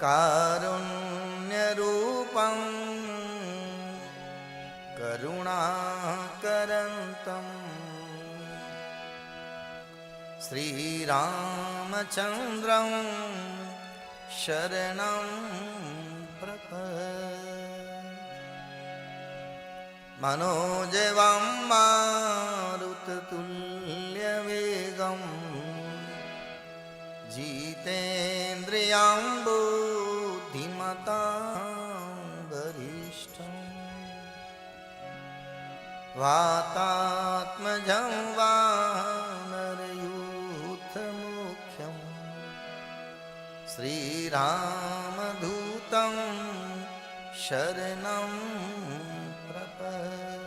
कारुण्यरूपं करुणाकरन्तं श्रीरामचन्द्रं शरणं प्रपद्ये। मनोजवं मारुततुल्यवेगं जितेन्द्रियां बुद्धिमतां वरिष्ठं वातात्मजं वानरयूथमुख्यं श्रीरामदूतं शरणं प्रपद्ये।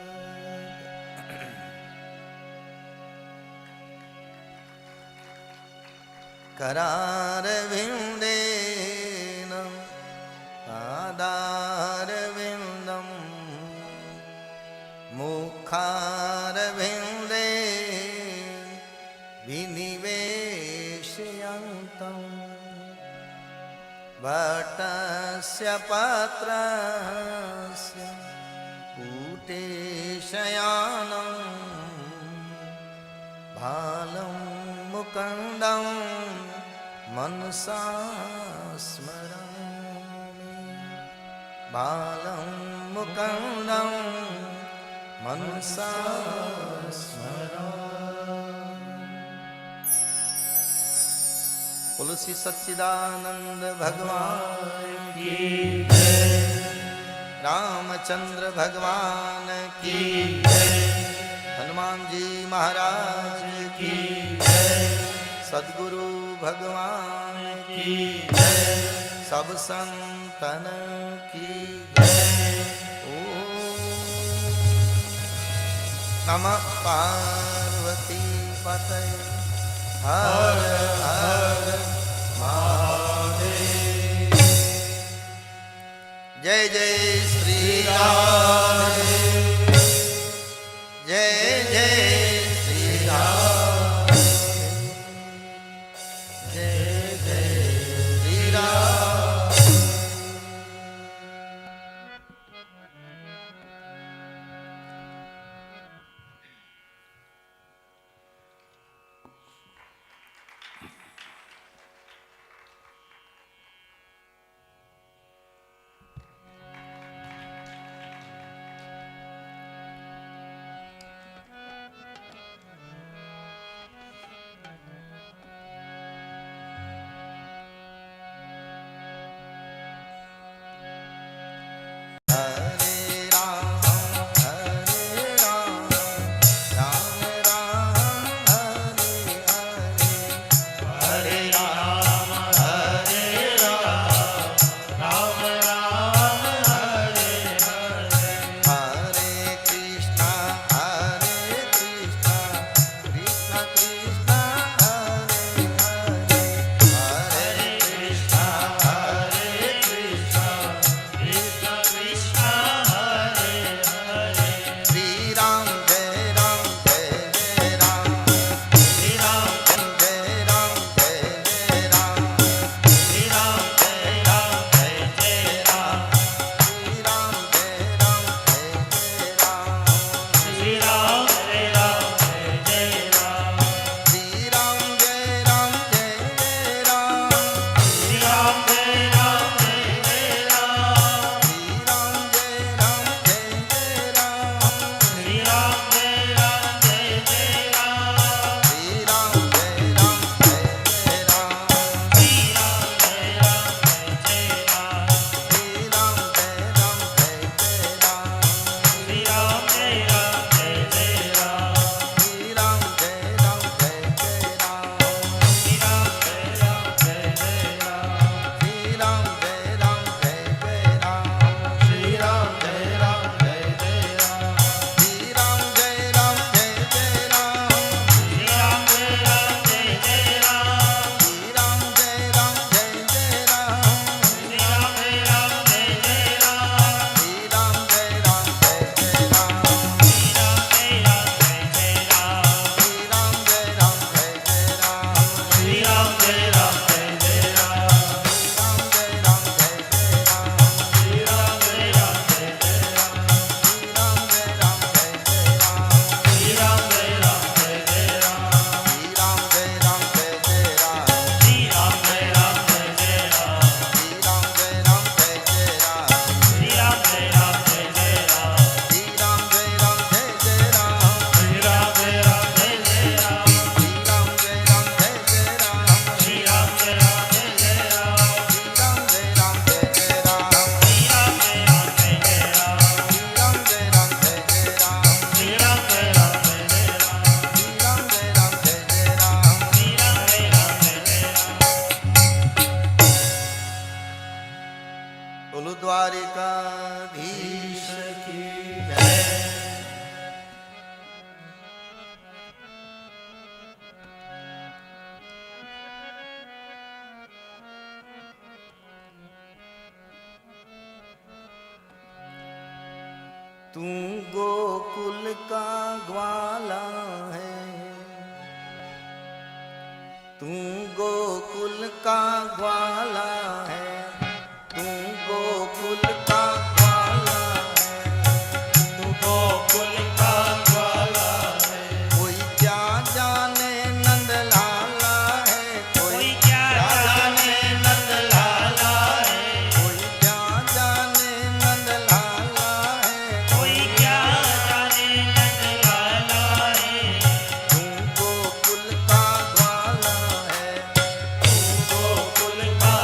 करारविन्देन पादारविन्दं मुखारविन्दे विनिवेशयन्तं वटस्य पत्रस्य कूटेशयानं भालं मुकुन्दं मनसा स्मरामि। बालं मुकुन्दं मनसा स्मरामि। तुलसी सच्चिदानंद भगवान की जय, रामचंद्र भगवान की जय, हनुमान जी महाराज की जय, सद्गुरु भगवान की जय, सब संतन की जय। ओम नमः पार्वती पतये हर हर महादेव। जय जय श्री राम, जय जय श्री राम, जय जय श्री राम। बोलो द्वारिकाधीश की जय। तू गोकुल का ग्वाला है, तू गोकुल का ग्वाला है, तू गोकुल का ग्वाला है, तू गोकुल का ग्वाला है। कोई क्या जाने नंद लाला है, कोई क्या जाने नंद लाला है, कोई क्या जाने नंद लाला है, कोई क्या जाने नंद लाला है। तू गोकुल का ग्वाला है, तू गोकुल का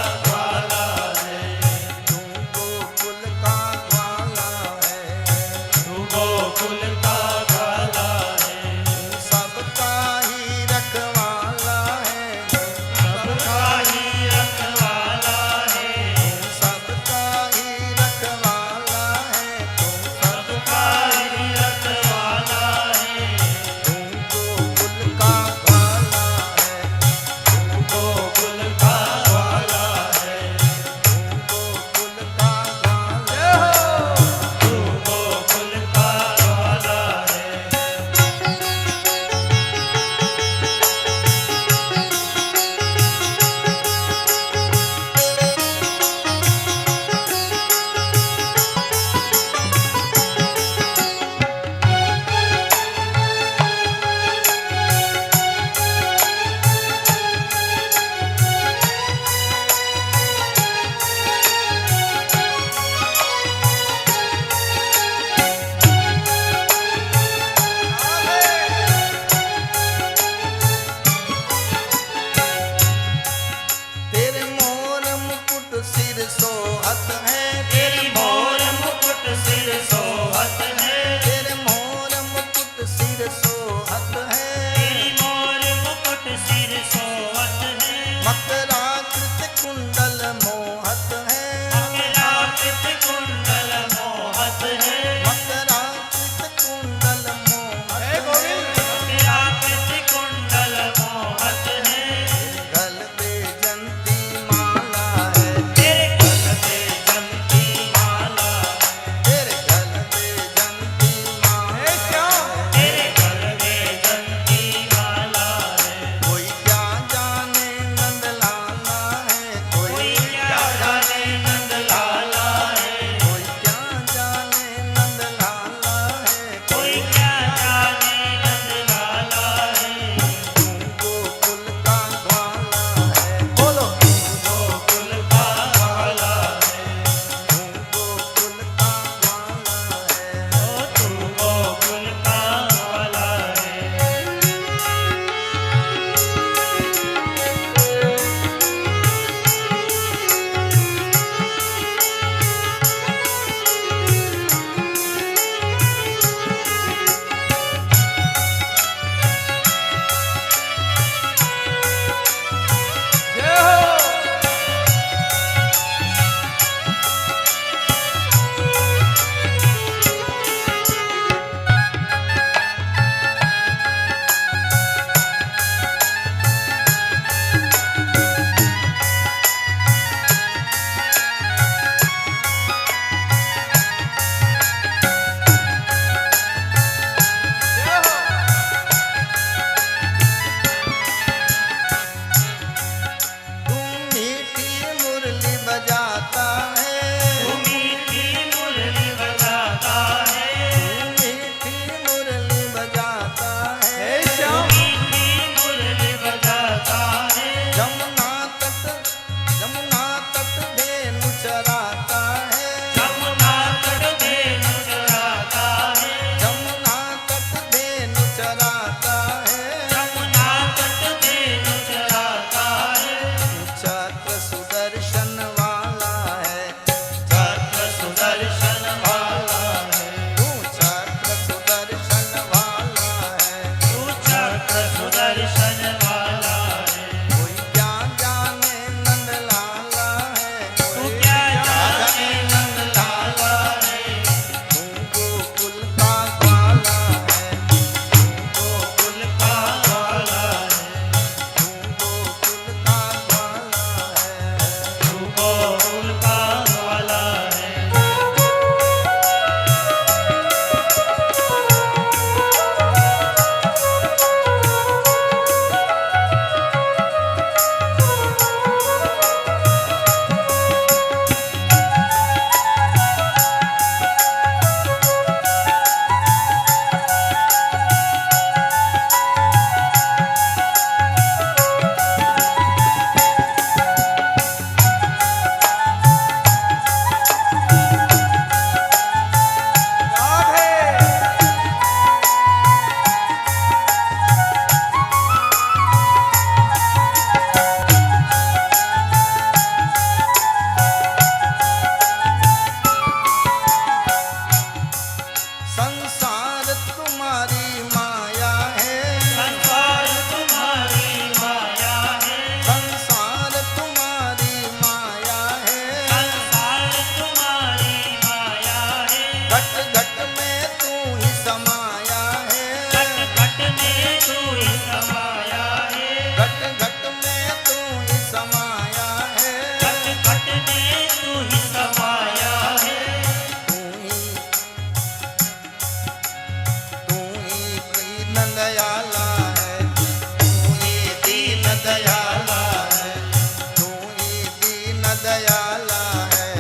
दयाला है,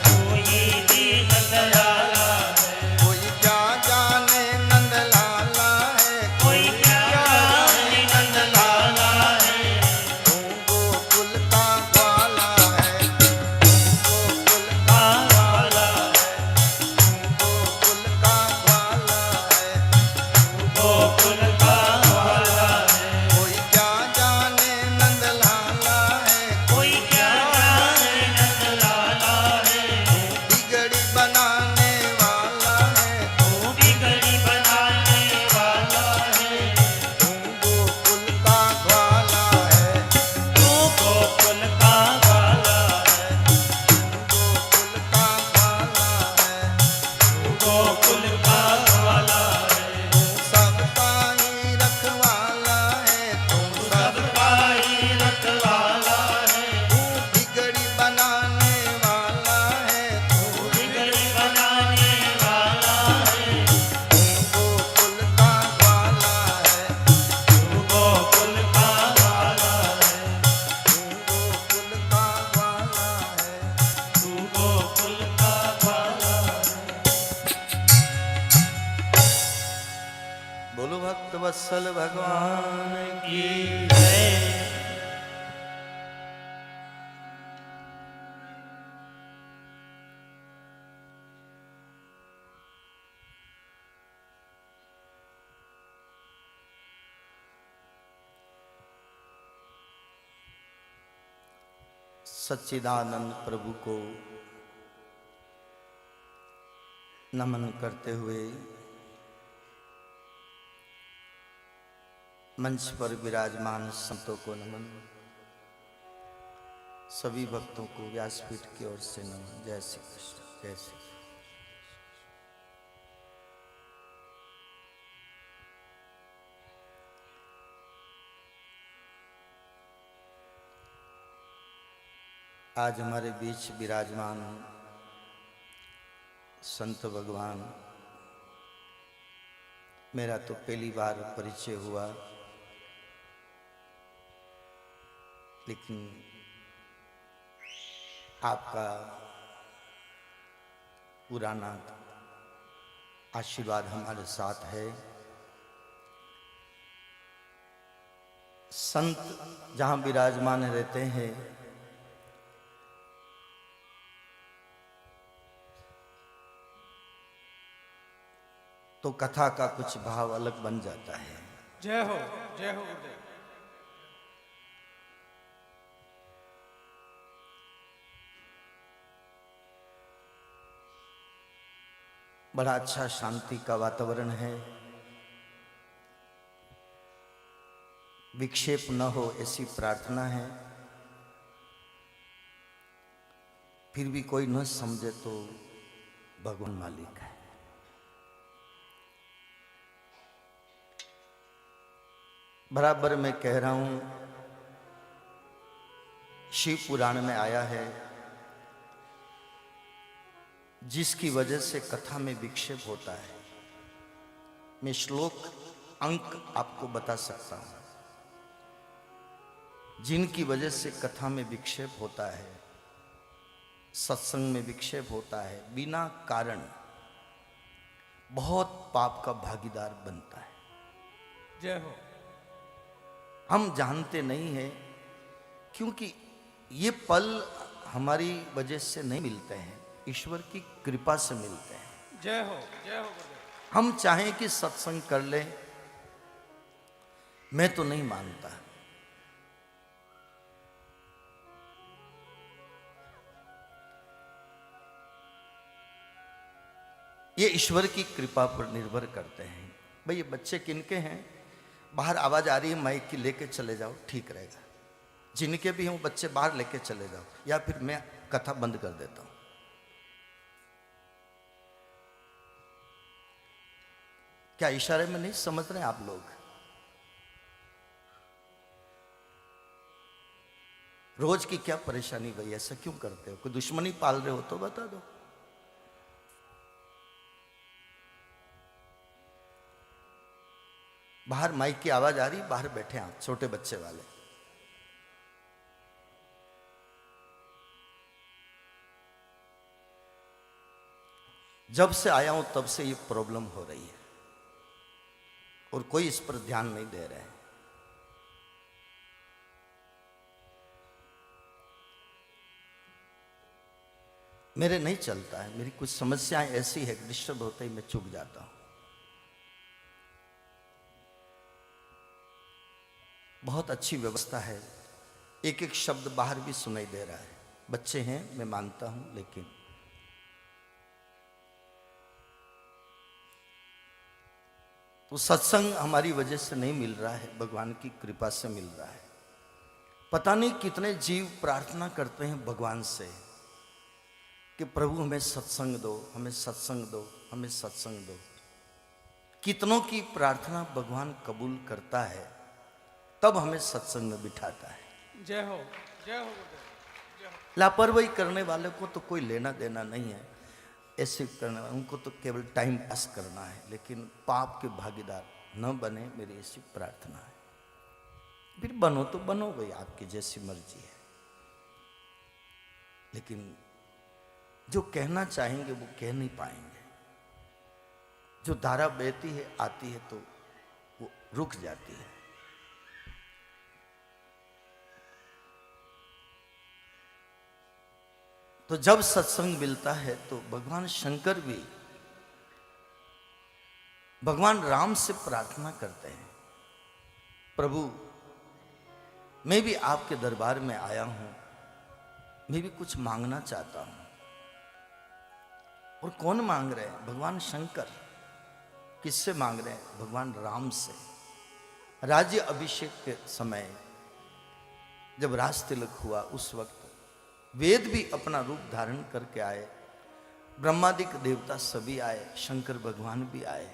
कोई दीन दयाला है, कोई क्या जाने नंदलाला है, कोई क्या जाने नंद लाला है, तू गोकुल का ग्वाला है, गोकुल का वाला है, गोकुल का ग्वाला है, गोकुल का वाला है, कोई क्या जाने नंदलाला है, कोई क्या जाने नंद लाला है, बिगड़ी बनाने वाला है, तू बिगड़ी बनाने वाला है, तू गोकुल का ग्वाला है, तू गोकुल का वाला है, गोकुल का ग्वाला है, गोकुल का वाला है, सबका ही रखवाला है, तू सबका ही रखवाला है, तू बिगड़ी बनाने वाला है, तू बिगड़ी बनाने वाला है, गोकुल का ग्वाला है, तू गोकुल का वाला है, गोकुल का ग्वाला है। तू गोकुल का वाला है। बोलो भक्त वत्सल भगवान की जय। सच्चिदानंद प्रभु को नमन करते हुए मंच पर विराजमान संतों को नमन, सभी भक्तों को व्यासपीठ की ओर से नमन। जय श्री कृष्ण, जय श्री कृष्ण। आज हमारे बीच विराजमान संत भगवान, मेरा तो पहली बार परिचय हुआ, लेकिन आपका पुराना आशीर्वाद हमारे साथ है। संत जहाँ विराजमान रहते हैं, तो कथा का कुछ भाव अलग बन जाता है। जय हो, जय हो गुरुदेव। बड़ा अच्छा शांति का वातावरण है, विक्षेप न हो ऐसी प्रार्थना है। फिर भी कोई न समझे तो भगवान मालिक है। बराबर मैं कह रहा हूं, शिव पुराण में आया है, जिसकी वजह से कथा में विक्षेप होता है। मैं श्लोक अंक आपको बता सकता हूं। जिनकी वजह से कथा में विक्षेप होता है, सत्संग में विक्षेप होता है, बिना कारण बहुत पाप का भागीदार बनता है। जय हो। हम जानते नहीं हैं, क्योंकि ये पल हमारी वजह से नहीं मिलते हैं, ईश्वर की कृपा से मिलते हैं। जय हो, जय हो गुरुदेव। हम चाहें कि सत्संग कर लें, मैं तो नहीं मानता। ये ईश्वर की कृपा पर निर्भर करते हैं। भाई ये बच्चे किनके हैं? बाहर आवाज आ रही है, माइक की लेके चले जाओ, ठीक रहेगा। जिनके भी हों बच्चे बाहर लेके चले जाओ, या फिर मैं कथा बंद कर देता हूं। क्या इशारे में नहीं समझ रहे आप लोग? रोज की क्या परेशानी भाई, ऐसा क्यों करते हो? कोई दुश्मनी पाल रहे हो तो बता दो। बाहर माइक की आवाज आ रही, बाहर बैठे आप छोटे बच्चे वाले। जब से आया हूं तब से ये प्रॉब्लम हो रही है और कोई इस पर ध्यान नहीं दे रहे हैं। मेरे नहीं चलता है, मेरी कुछ समस्याएं ऐसी है कि डिस्टर्ब होते ही मैं चूक जाता हूं। बहुत अच्छी व्यवस्था है, एक एक शब्द बाहर भी सुनाई दे रहा है। बच्चे हैं मैं मानता हूं, लेकिन तो सत्संग हमारी वजह से नहीं मिल रहा है, भगवान की कृपा से मिल रहा है। पता नहीं कितने जीव प्रार्थना करते हैं भगवान से कि प्रभु हमें सत्संग दो, हमें सत्संग दो, हमें सत्संग दो। कितनों की प्रार्थना भगवान कबूल करता है, तब हमें सत्संग में बिठाता है। जय हो गुरुदेव, जय हो। लापरवाही करने वाले को तो कोई लेना देना नहीं है, ऐसे करना उनको तो केवल टाइम पास करना है, लेकिन पाप के भागीदार न बने, मेरी ऐसी प्रार्थना है। फिर बनो तो बनो भाई, आपकी जैसी मर्जी है, लेकिन जो कहना चाहेंगे वो कह नहीं पाएंगे। जो धारा बहती है आती है तो वो रुक जाती है। तो जब सत्संग मिलता है तो भगवान शंकर भी भगवान राम से प्रार्थना करते हैं, प्रभु मैं भी आपके दरबार में आया हूं, मैं भी कुछ मांगना चाहता हूं। और कौन मांग रहे हैं? भगवान शंकर। किससे मांग रहे हैं? भगवान राम से। राज्य अभिषेक के समय जब राज तिलक हुआ, उस वक्त वेद भी अपना रूप धारण करके आए, ब्रह्मादिक देवता सभी आए, शंकर भगवान भी आए।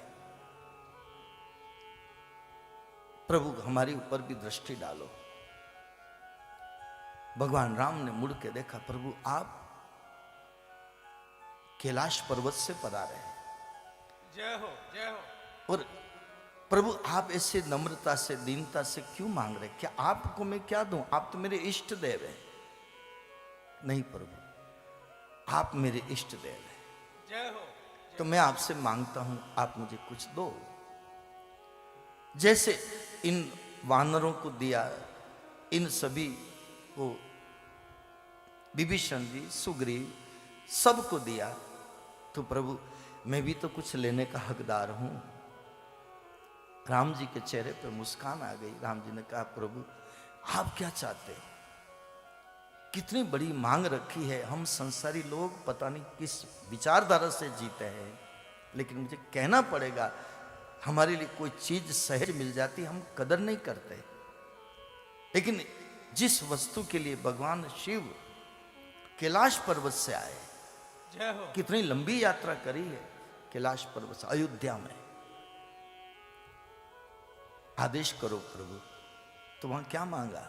प्रभु हमारी ऊपर भी दृष्टि डालो। भगवान राम ने मुड़ के देखा, प्रभु आप कैलाश पर्वत से पधारे हैं। जय हो, जय हो। और प्रभु आप ऐसे नम्रता से, दीनता से क्यों मांग रहे? क्या आपको मैं क्या दूं? आप तो मेरे इष्ट देव हैं। नहीं प्रभु, आप मेरे इष्ट देव हैं। जय हो। तो मैं आपसे मांगता हूं, आप मुझे कुछ दो। जैसे इन वानरों को दिया, इन सभी को, विभीषण जी, सुग्रीव, सबको दिया, तो प्रभु मैं भी तो कुछ लेने का हकदार हूं। राम जी के चेहरे पे मुस्कान आ गई। राम जी ने कहा, प्रभु आप क्या चाहते हो? कितनी बड़ी मांग रखी है। हम संसारी लोग पता नहीं किस विचारधारा से जीते हैं, लेकिन मुझे कहना पड़ेगा, हमारे लिए कोई चीज सहज मिल जाती हम कदर नहीं करते, लेकिन जिस वस्तु के लिए भगवान शिव कैलाश पर्वत से आए, जय हो। कितनी लंबी यात्रा करी है कैलाश पर्वत से अयोध्या में। आदेश करो प्रभु। तो वहां क्या मांगा?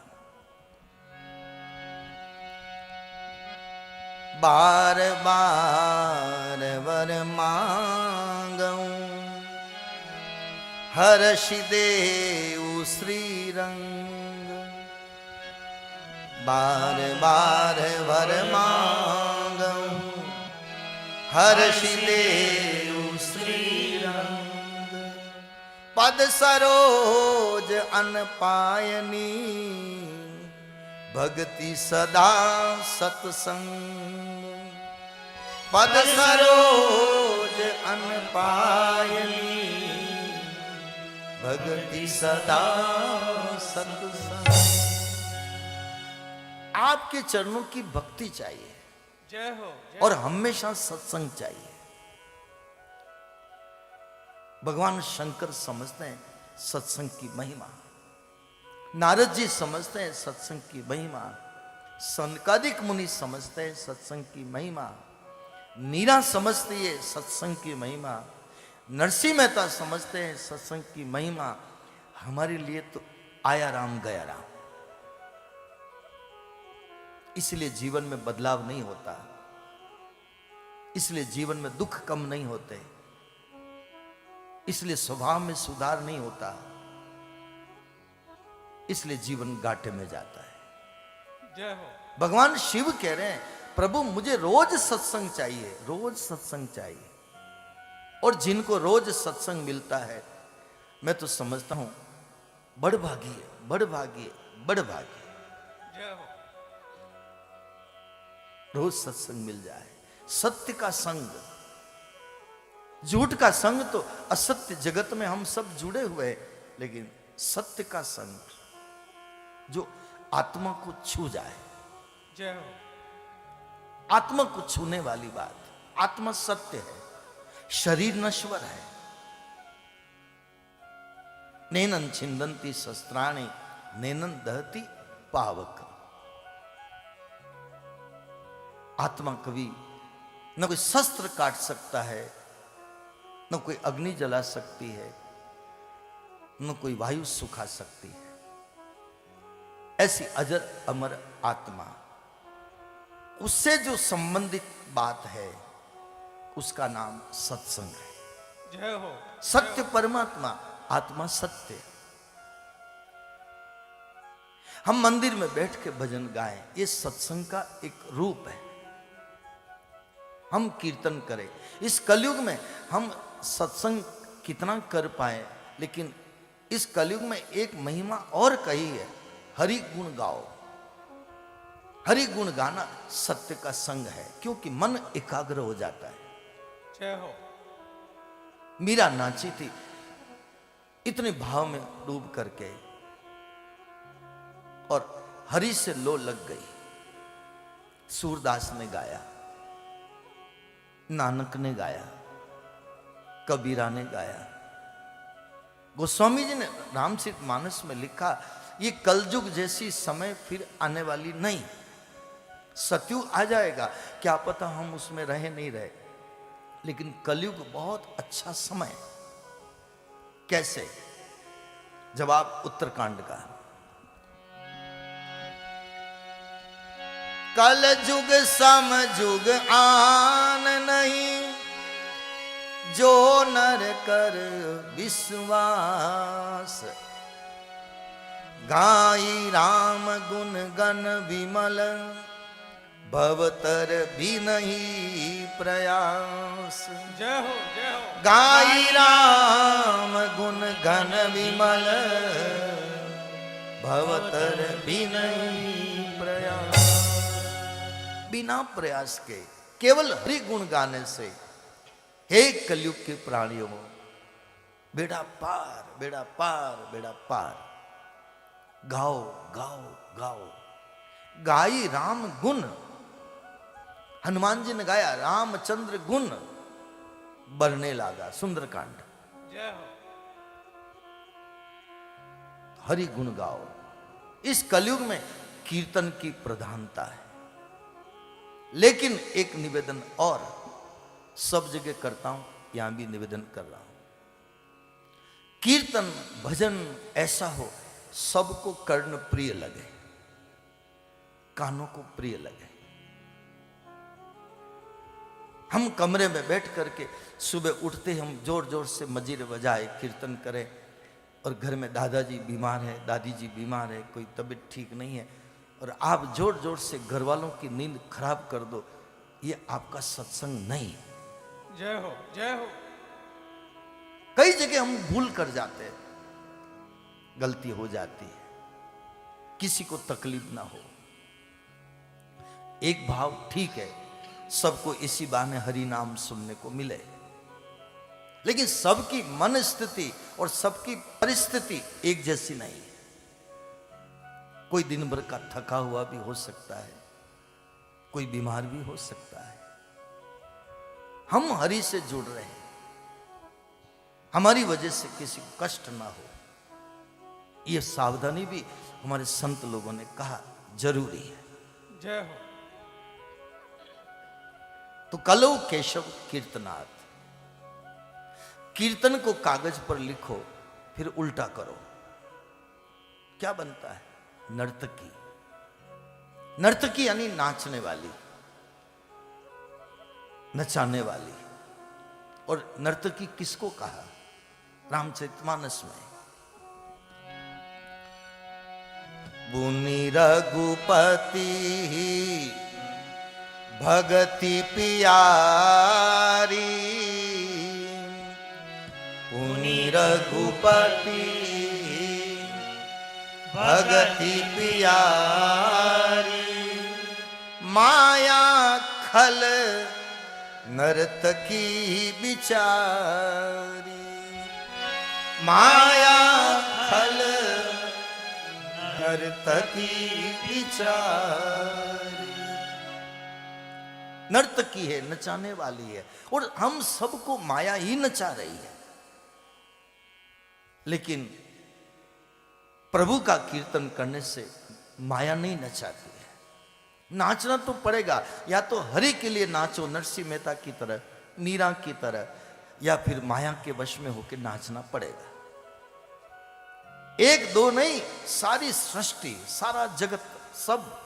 बार बार वर मांगऊं, हर्षि देऊ श्री रंग। बार बार वर मांगऊं, हर्षि देऊ श्री रंग। पद सरोज अन पायनी, भक्ति सदा सत्संग। पद सरोज अन पायनी, भक्ति सदा सत्संग। आपके चरणों की भक्ति चाहिए, जय हो। और हमेशा सत्संग चाहिए। भगवान शंकर समझते हैं सत्संग की महिमा, नारद जी समझते हैं सत्संग की महिमा, सनकादिक मुनि समझते हैं सत्संग की महिमा, मीरा समझती है सत्संग की महिमा, नरसिंह मेहता समझते हैं सत्संग की महिमा। हमारे लिए तो आया राम गया राम। इसलिए जीवन में बदलाव नहीं होता, इसलिए जीवन में दुख कम नहीं होते, इसलिए स्वभाव में सुधार नहीं होता, इसलिए जीवन घाटे में जाता है। जय हो। भगवान शिव कह रहे हैं, प्रभु मुझे रोज सत्संग चाहिए, रोज सत्संग चाहिए। और जिनको रोज सत्संग मिलता है, मैं तो समझता हूं बड़भागी है, बड़भागी है, बड़भागी। जय हो। रोज सत्संग मिल जाए, सत्य का संग। झूठ का संग तो असत्य जगत में हम सब जुड़े हुए हैं, लेकिन सत्य का संग जो आत्मा को छू जाए, जय हो। आत्मा को छूने वाली बात। आत्मा सत्य है, शरीर नश्वर है। नैनन छिंदंती शस्त्राणि नैनन दहती पावक। आत्मा कभी न कोई शस्त्र काट सकता है, न कोई अग्नि जला सकती है, न कोई वायु सुखा सकती है। ऐसी अजर अमर आत्मा, उससे जो संबंधित बात है उसका नाम सत्संग है। जय हो। सत्य परमात्मा, आत्मा सत्य। हम मंदिर में बैठ के भजन गाएं, ये सत्संग का एक रूप है। हम कीर्तन करें। इस कलयुग में हम सत्संग कितना कर पाए, लेकिन इस कलयुग में एक महिमा और कही है, हरि गुण गाओ। हरि गुण गाना सत्य का संग है, क्योंकि मन एकाग्र हो जाता है। जय हो। मीरा नाची थी इतने भाव में डूब करके, और हरि से लो लग गई। सूरदास ने गाया, नानक ने गाया, कबीरा ने गाया, गोस्वामी जी ने रामचरितमानस में लिखा, ये कलयुग जैसी समय फिर आने वाली नहीं। सतयुग आ जाएगा, क्या पता हम उसमें रहे नहीं रहे, लेकिन कलयुग बहुत अच्छा समय। कैसे? जवाब उत्तरकांड का। कल जुग सम जुग आन नहीं, जो नर कर विश्वास। गाई राम गुण गण विमल, भवतर भी नहीं प्रयास। जय हो। जय हो। गाई राम गुण गण विमल, भवतर भी नहीं प्रयास। बिना प्रयास के केवल हरि गुण गाने से, हे कलयुग के प्राणियों, बेड़ा पार, बेड़ा पार, बेड़ा पार। गाओ गाओ गाओ। गाई राम गुण, हनुमान जी ने गाया रामचंद्र गुण, बढ़ने लगा सुंदरकांड। जय हो। हरि गुण गाओ। इस कलयुग में कीर्तन की प्रधानता है, लेकिन एक निवेदन और, सब जगह करता हूं, यहां भी निवेदन कर रहा हूं। कीर्तन भजन ऐसा हो सबको कर्ण प्रिय लगे, कानों को प्रिय लगे। हम कमरे में बैठ करके सुबह उठते हम जोर जोर से मजीरे बजाए कीर्तन करें, और घर में दादाजी बीमार है, दादी जी बीमार है, कोई तबीयत ठीक नहीं है, और आप जोर जोर से घर वालों की नींद खराब कर दो, ये आपका सत्संग नहीं। जय हो। जय हो। कई जगह हम भूल कर जाते हैं, गलती हो जाती है, किसी को तकलीफ ना हो। एक भाव ठीक है, सबको इसी बहाने हरि नाम सुनने को मिले, लेकिन सबकी मन स्थिति और सबकी परिस्थिति एक जैसी नहीं है। कोई दिन भर का थका हुआ भी हो सकता है, कोई बीमार भी हो सकता है। हम हरि से जुड़ रहे हैं, हमारी वजह से किसी को कष्ट ना हो, यह सावधानी भी हमारे संत लोगों ने कहा जरूरी है। जय हो। तो कलो केशव कीर्तनाथ, कीर्तन को कागज पर लिखो फिर उल्टा करो, क्या बनता है? नर्तकी। नर्तकी यानी नाचने वाली, नचाने वाली। और नर्तकी किसको कहा? रामचरितमानस में, बुनि रघुपति भगति पियारी, पुनि रघुपति भगति पियारी, माया खल नर्तकी बिचारी, माया खल नर्तकी बिचारी। नर्तकी है, नचाने वाली है, और हम सबको माया ही नचा रही है। लेकिन प्रभु का कीर्तन करने से माया नहीं नचाती है। नाचना तो पड़ेगा, या तो हरि के लिए नाचो नरसिंह मेहता की तरह, मीरा की तरह, या फिर माया के वश में होकर नाचना पड़ेगा। एक दो नहीं, सारी सृष्टि, सारा जगत, सब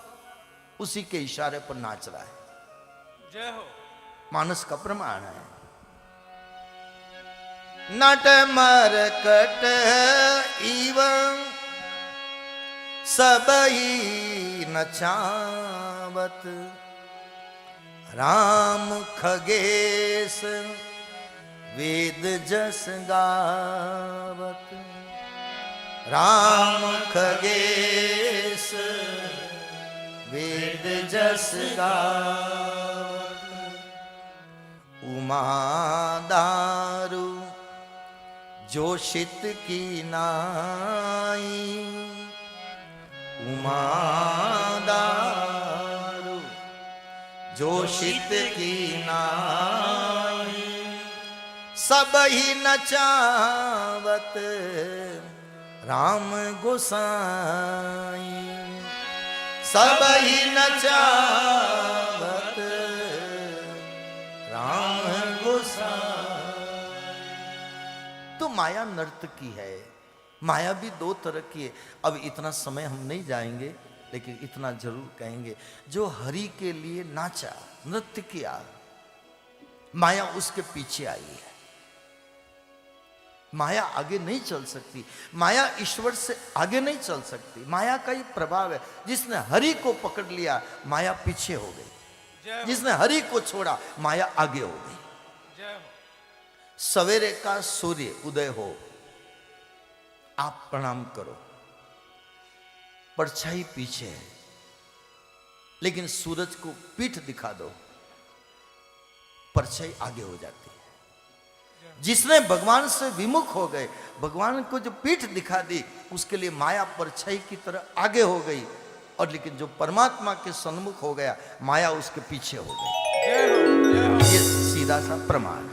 उसी के इशारे पर नाच रहा है। जय हो। मानस का प्रमाण है। नट मरकट इवं सबई नचावत, राम खगेश वेद जस गावत, राम खगेश वेद जस गावत, उमा दारू जोशित की नाई, उमा दारू जोशित की नाई, सब ही नचावत राम गोसाई, सब ही नचावत राम गोसाई। तो माया नर्तकी है। माया भी दो तरह की है। अब इतना समय हम नहीं जाएंगे, लेकिन इतना जरूर कहेंगे, जो हरि के लिए नाचा, नृत्य किया, माया उसके पीछे आई है। माया आगे नहीं चल सकती, माया ईश्वर से आगे नहीं चल सकती। माया का ही प्रभाव है। जिसने हरि को पकड़ लिया, माया पीछे हो गई। जिसने हरि को छोड़ा, माया आगे हो गई। जय हो। सवेरे का सूर्य उदय हो, आप प्रणाम करो, परछाई पीछे है, लेकिन सूरज को पीठ दिखा दो, परछाई आगे हो जाती है। जिसने भगवान से विमुख हो गए, भगवान को जो पीठ दिखा दी, उसके लिए माया परछाई की तरह आगे हो गई, और लेकिन जो परमात्मा के सन्मुख हो गया, माया उसके पीछे हो गई। जय हो, जय हो। ये सीधा सा प्रमाण है।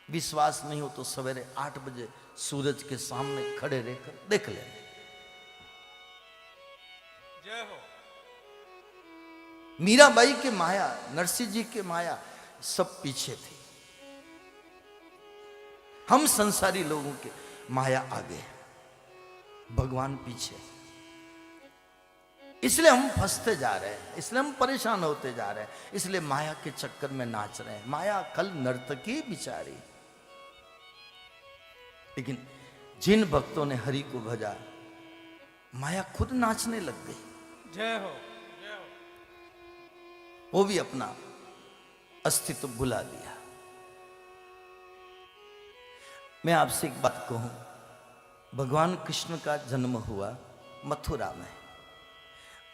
विश्वास नहीं हो तो सवेरे 8 बजे सूरज के सामने खड़े रहकर देख लें। जय हो। मीराबाई के माया, नरसिंह जी के माया, सब पीछे थी। हम संसारी लोगों के माया आगे, भगवान पीछे। इसलिए हम फंसते जा रहे हैं, इसलिए हम परेशान होते जा रहे हैं, इसलिए माया के चक्कर में नाच रहे हैं। माया कल नर्तकी बिचारी। लेकिन जिन भक्तों ने हरि को भजा, माया खुद नाचने लग गई। जय हो, जय हो। वो भी अपना अस्तित्व भुला दिया। मैं आपसे एक बात कहूं, भगवान कृष्ण का जन्म हुआ मथुरा में,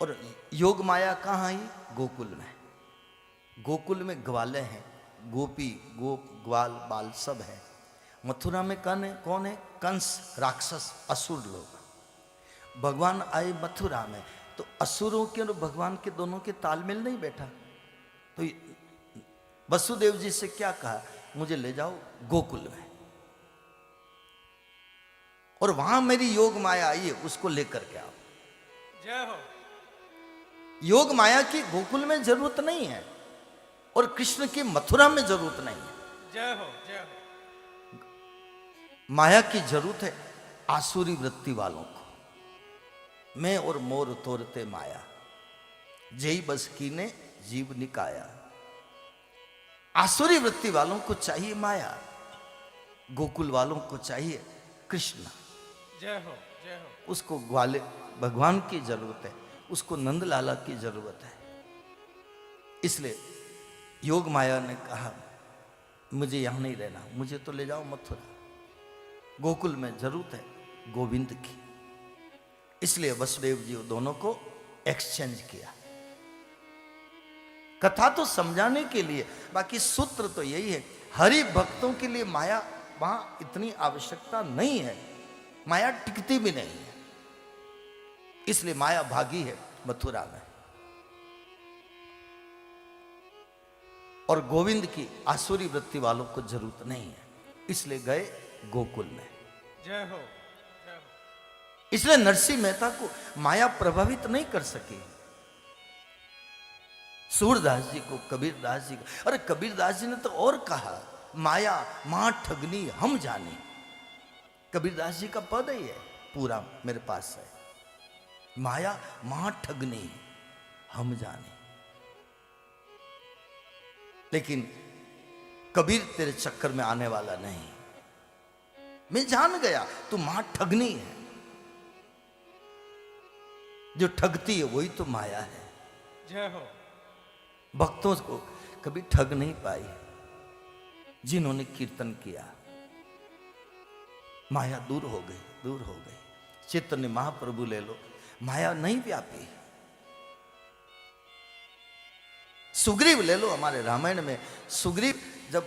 और योग माया कहाँ आई? गोकुल में। गोकुल में ग्वाले हैं, गोपी, गोप, ग्वाल, बाल सब हैं। मथुरा में कौन है? कंस, राक्षस, असुर लोग। भगवान आए मथुरा में, तो असुरों के और भगवान के दोनों के तालमेल नहीं बैठा। तो वसुदेव जी से क्या कहा? मुझे ले जाओ गोकुल में, और वहां मेरी योग माया आई है, उसको लेकर के आओ। जय हो। योग माया की गोकुल में जरूरत नहीं है, और कृष्ण की मथुरा में जरूरत नहीं है। जय हो, जय हो। माया की जरूरत है आसुरी वृत्ति वालों को। मैं और मोर तोरते माया, जय बस कीने जीव निकाया। आसुरी वृत्ति वालों को चाहिए माया, गोकुल वालों को चाहिए कृष्ण। जय हो, जय हो। उसको ग्वाले भगवान की जरूरत है, उसको नंदलाला की जरूरत है। इसलिए योग माया ने कहा मुझे यहाँ नहीं रहना, मुझे तो ले जाओ मथुरा, गोकुल में जरूरत है गोविंद की। इसलिए वसुदेव जी दोनों को एक्सचेंज किया। कथा तो समझाने के लिए, बाकी सूत्र तो यही है, हरि भक्तों के लिए माया वहां इतनी आवश्यकता नहीं है, माया टिकती भी नहीं है, इसलिए माया भागी है मथुरा में। और गोविंद की आसुरी वृत्ति वालों को जरूरत नहीं है, इसलिए गए गोकुल में। जय हो, जय हो। इसलिए नरसिंह मेहता को माया प्रभावित नहीं कर सकी। सूरदास जी को, कबीरदास जी को, अरे कबीरदास जी ने तो और कहा, माया मां ठगनी हम जाने। कबीरदास जी का पद ही है पूरा मेरे पास है, माया मां ठगनी हम जाने। लेकिन कबीर तेरे चक्कर में आने वाला नहीं, मैं जान गया तू मां ठगनी है, जो ठगती है वही तो माया है। जय हो। भक्तों को कभी ठग नहीं पाई जिन्होंने कीर्तन किया, माया दूर हो गई, दूर हो गई। चैतन्य महाप्रभु ले लो, माया नहीं व्यापी। सुग्रीव ले लो, हमारे रामायण में सुग्रीव जब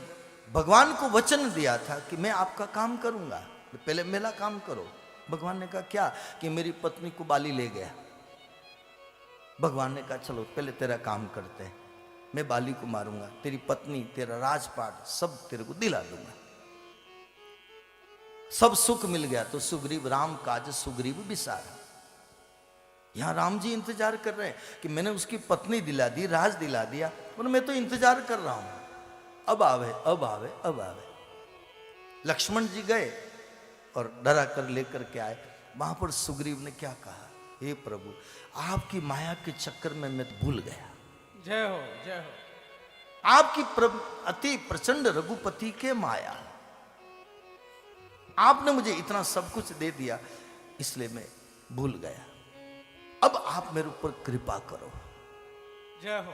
भगवान को वचन दिया था कि मैं आपका काम करूंगा, पहले मेरा काम करो, भगवान ने कहा क्या, कि मेरी पत्नी को बाली ले गया। भगवान ने कहा चलो पहले तेरा काम करते हैं, मैं बाली को मारूंगा, तेरी पत्नी, तेरा राजपाट सब तेरे को दिला दूंगा। सब सुख मिल गया तो सुग्रीव राम काज सुग्रीव विसारा। यहां राम जी इंतजार कर रहे हैं कि मैंने उसकी पत्नी दिला दी, राज दिला दिया, पर मैं तो इंतजार कर रहा हूं, अब आवे अब आवे अब आवे। लक्ष्मण जी गए और डरा कर लेकर के आए। वहां पर सुग्रीव ने क्या कहा, हे प्रभु आपकी माया के चक्कर में मैं भूल गया। जय हो, जय हो। आपकी अति प्रचंड रघुपति के माया, आपने मुझे इतना सब कुछ दे दिया, इसलिए मैं भूल गया। अब आप मेरे ऊपर कृपा करो। जय हो।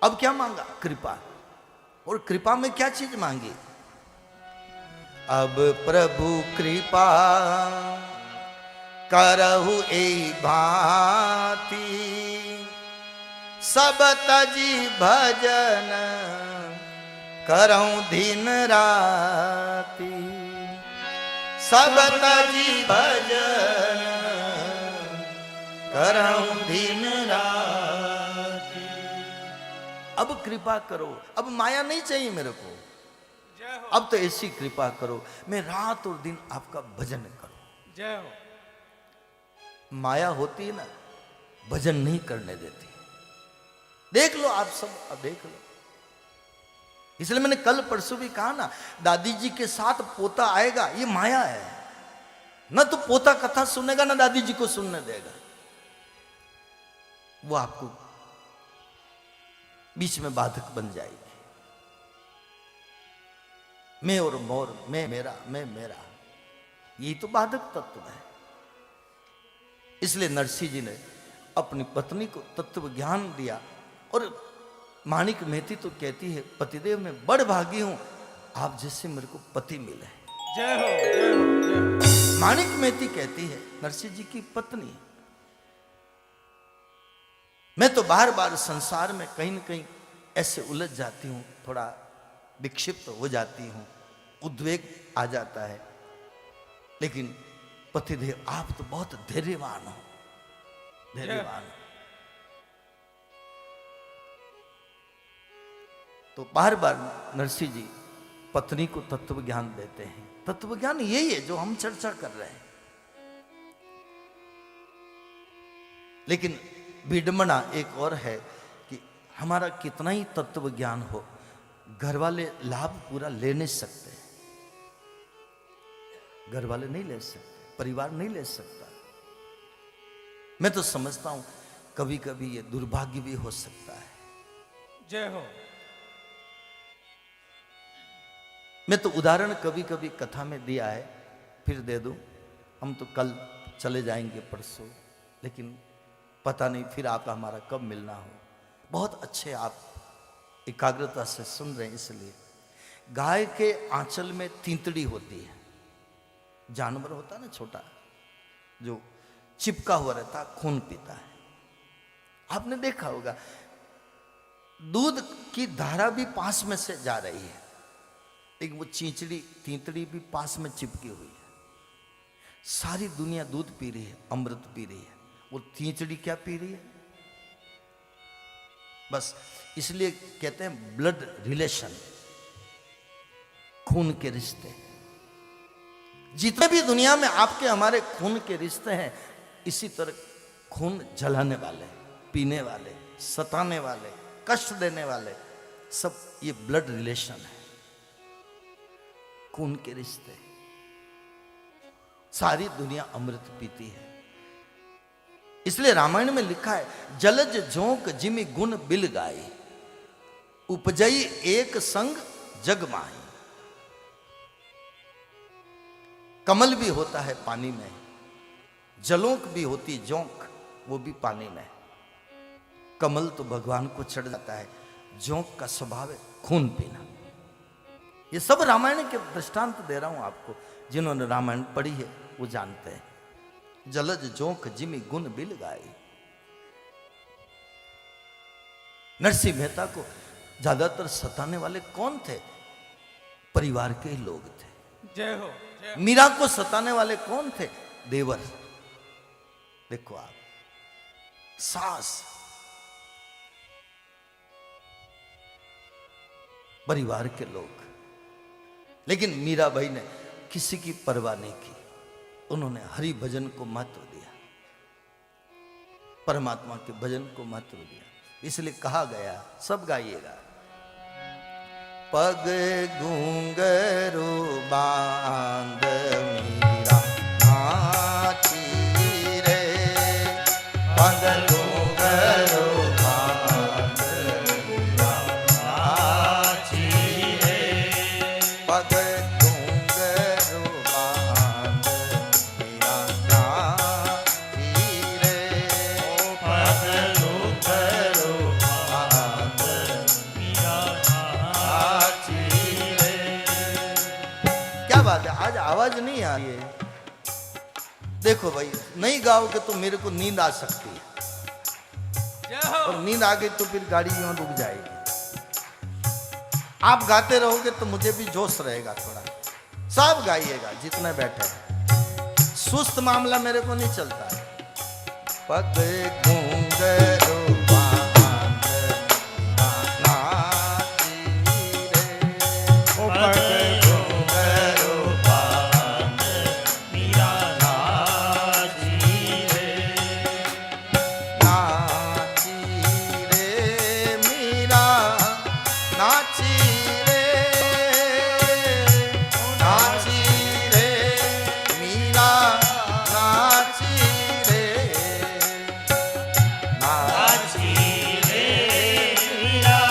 अब क्या मांगा, कृपा। और कृपा में क्या चीज मांगी, अब प्रभु कृपा करहु ए भांति, सब तजी भजन करऊं दिन राति, सब तजी भजन करऊं दिन राति। अब कृपा करो, अब माया नहीं चाहिए मेरे को, जय हो। अब तो ऐसी कृपा करो मैं रात और दिन आपका भजन करूं। जय हो। माया होती है ना, भजन नहीं करने देती। देख लो आप सब, अब देख लो। इसलिए मैंने कल परसों भी कहा ना, दादी जी के साथ पोता आएगा, ये माया है। न तो पोता कथा सुनेगा, ना दादी जी को सुनने देगा, वो आपको बीच में बाधक बन जाएगी। मैं और मोर, मैं मेरा, मैं मेरा, यही तो बाधक तत्व है। इसलिए नरसिंह जी ने अपनी पत्नी को तत्व ज्ञान दिया। और माणिक मेहती तो कहती है, पतिदेव मैं बड़ भागी हूं, आप जैसे मेरे को पति मिले। जय हो, जय हो, जय हो। माणिक मेहती कहती है, नरसिंह जी की पत्नी, मैं तो बार बार संसार में कहीं न कहीं ऐसे उलझ जाती हूं, थोड़ा विक्षिप्त हो जाती हूं, उद्वेग आ जाता है, लेकिन पतिदेव आप तो बहुत धैर्यवान हो, धैर्यवान हो। तो बार बार नरसिंह जी पत्नी को तत्व ज्ञान देते हैं। तत्व ज्ञान यही है जो हम चर्चा कर रहे हैं। लेकिन विडंबना एक और है कि हमारा कितना ही तत्व ज्ञान हो, घर वाले लाभ पूरा ले नहीं सकते, घर वाले नहीं ले सकते, परिवार नहीं ले सकता। मैं तो समझता हूं कभी कभी ये दुर्भाग्य भी हो सकता है। जय हो। मैं तो उदाहरण कभी कभी कथा में दिया है, फिर दे दूं। हम तो कल चले जाएंगे, परसों, लेकिन पता नहीं फिर आप हमारा कब मिलना हो। बहुत अच्छे आप एकाग्रता से सुन रहे हैं, इसलिए गाय के आंचल में तींतड़ी होती है, जानवर होता है ना छोटा, जो चिपका हुआ रहता, खून पीता है। आपने देखा होगा दूध की धारा भी पास में से जा रही है, लेकिन वो चींचड़ी तींतड़ी भी पास में चिपकी हुई है। सारी दुनिया दूध पी रही है, अमृत पी रही है, वो तींचड़ी क्या पी रही है? बस इसलिए कहते हैं ब्लड रिलेशन, खून के रिश्ते। जितने भी दुनिया में आपके हमारे खून के रिश्ते हैं, इसी तरह खून जलाने वाले, पीने वाले, सताने वाले, कष्ट देने वाले, सब ये ब्लड रिलेशन है, खून के रिश्ते। सारी दुनिया अमृत पीती है। इसलिए रामायण में लिखा है, जलज झोंक जिमि गुण बिल गाई, उपजई एक संग जग माही। कमल भी होता है पानी में, जलोंक भी होती जोंक, वो भी पानी में। कमल तो भगवान को चढ़ जाता है, जोंक का स्वभाव है खून पीना। ये सब रामायण के दृष्टांत दे रहा हूं आपको, जिन्होंने रामायण पढ़ी है वो जानते हैं। जलज जोंक जिमि गुण बिल गाई। नरसिंह मेहता को ज्यादातर सताने वाले कौन थे? परिवार के ही लोग थे। जय हो, जय हो। मीरा को सताने वाले कौन थे? देवर। देखो आप, सास, परिवार के लोग। लेकिन मीराबाई ने किसी की परवाह नहीं की, उन्होंने हरि भजन को महत्व दिया, परमात्मा के भजन को महत्व दिया। इसलिए कहा गया, सब गाइएगा, पग घूंघरू बांध मीरा नाची रे, पग घूंघरू बांध मीरा नाची रे, पग घूंघरू बांध मीरा नाची रे, पग घूंघरू बांध मीरा नाची रे। क्या बात है, आज आवाज नहीं आ रही है। देखो भाई, नहीं गाओगे तो मेरे को नींद आ सकती है, जय हो। और नींद आ गई तो फिर गाड़ी यूं रुक जाएगी। आप गाते रहोगे तो मुझे भी जोश रहेगा थोड़ा। सब गाइएगा जितने बैठे हैं, सुस्त मामला मेरे को नहीं चलता है। पग घूंघरू बांध नाची रे, ओ पग घूंघरू बांध मीरा नाची रे, नाची रे मीरा नाची रे, नाची रे मीरा नाची रे, नाची नाची रे मीरा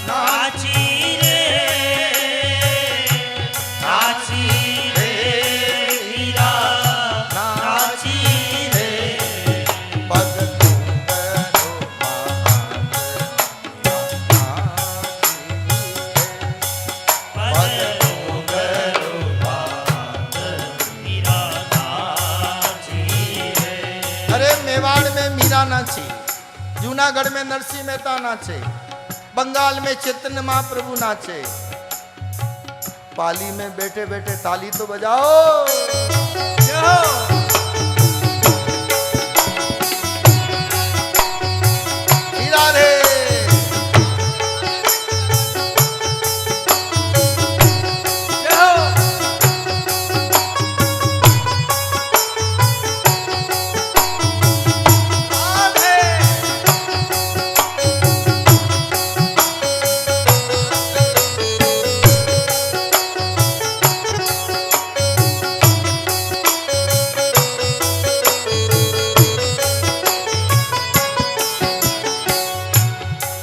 नाची रे, नाची रे मीरा नाची रे, पग घूंघरू बांध पग घूंघरू बांध मीरा नाची रे। अरे मेवाड़ में मीरा नाची, जूनागढ़ में नरसिंह मेहता नाचे, बंगाल में चैतन्य महाप्रभु नाचे। पाली में बैठे बैठे ताली तो बजाओ। जय हो। हीरा रे, जय हो।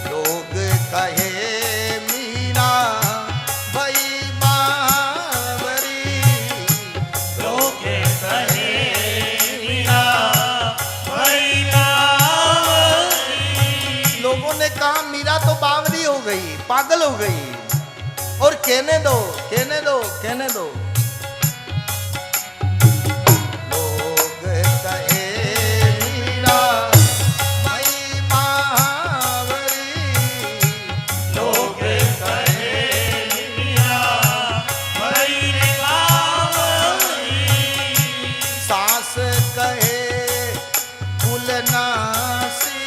लोग कहे मीरा भई बावरी, लोग कहे मीरा भई बावरी, लोगों ने कहा मीरा तो बावरी हो गई, पागल हो गई। और कहने दो, कहने दो, कहने दो। लोग कहे मीरा मई महावरी, लोग कहे मीरा मई महावरी, सास कहे फुलनासी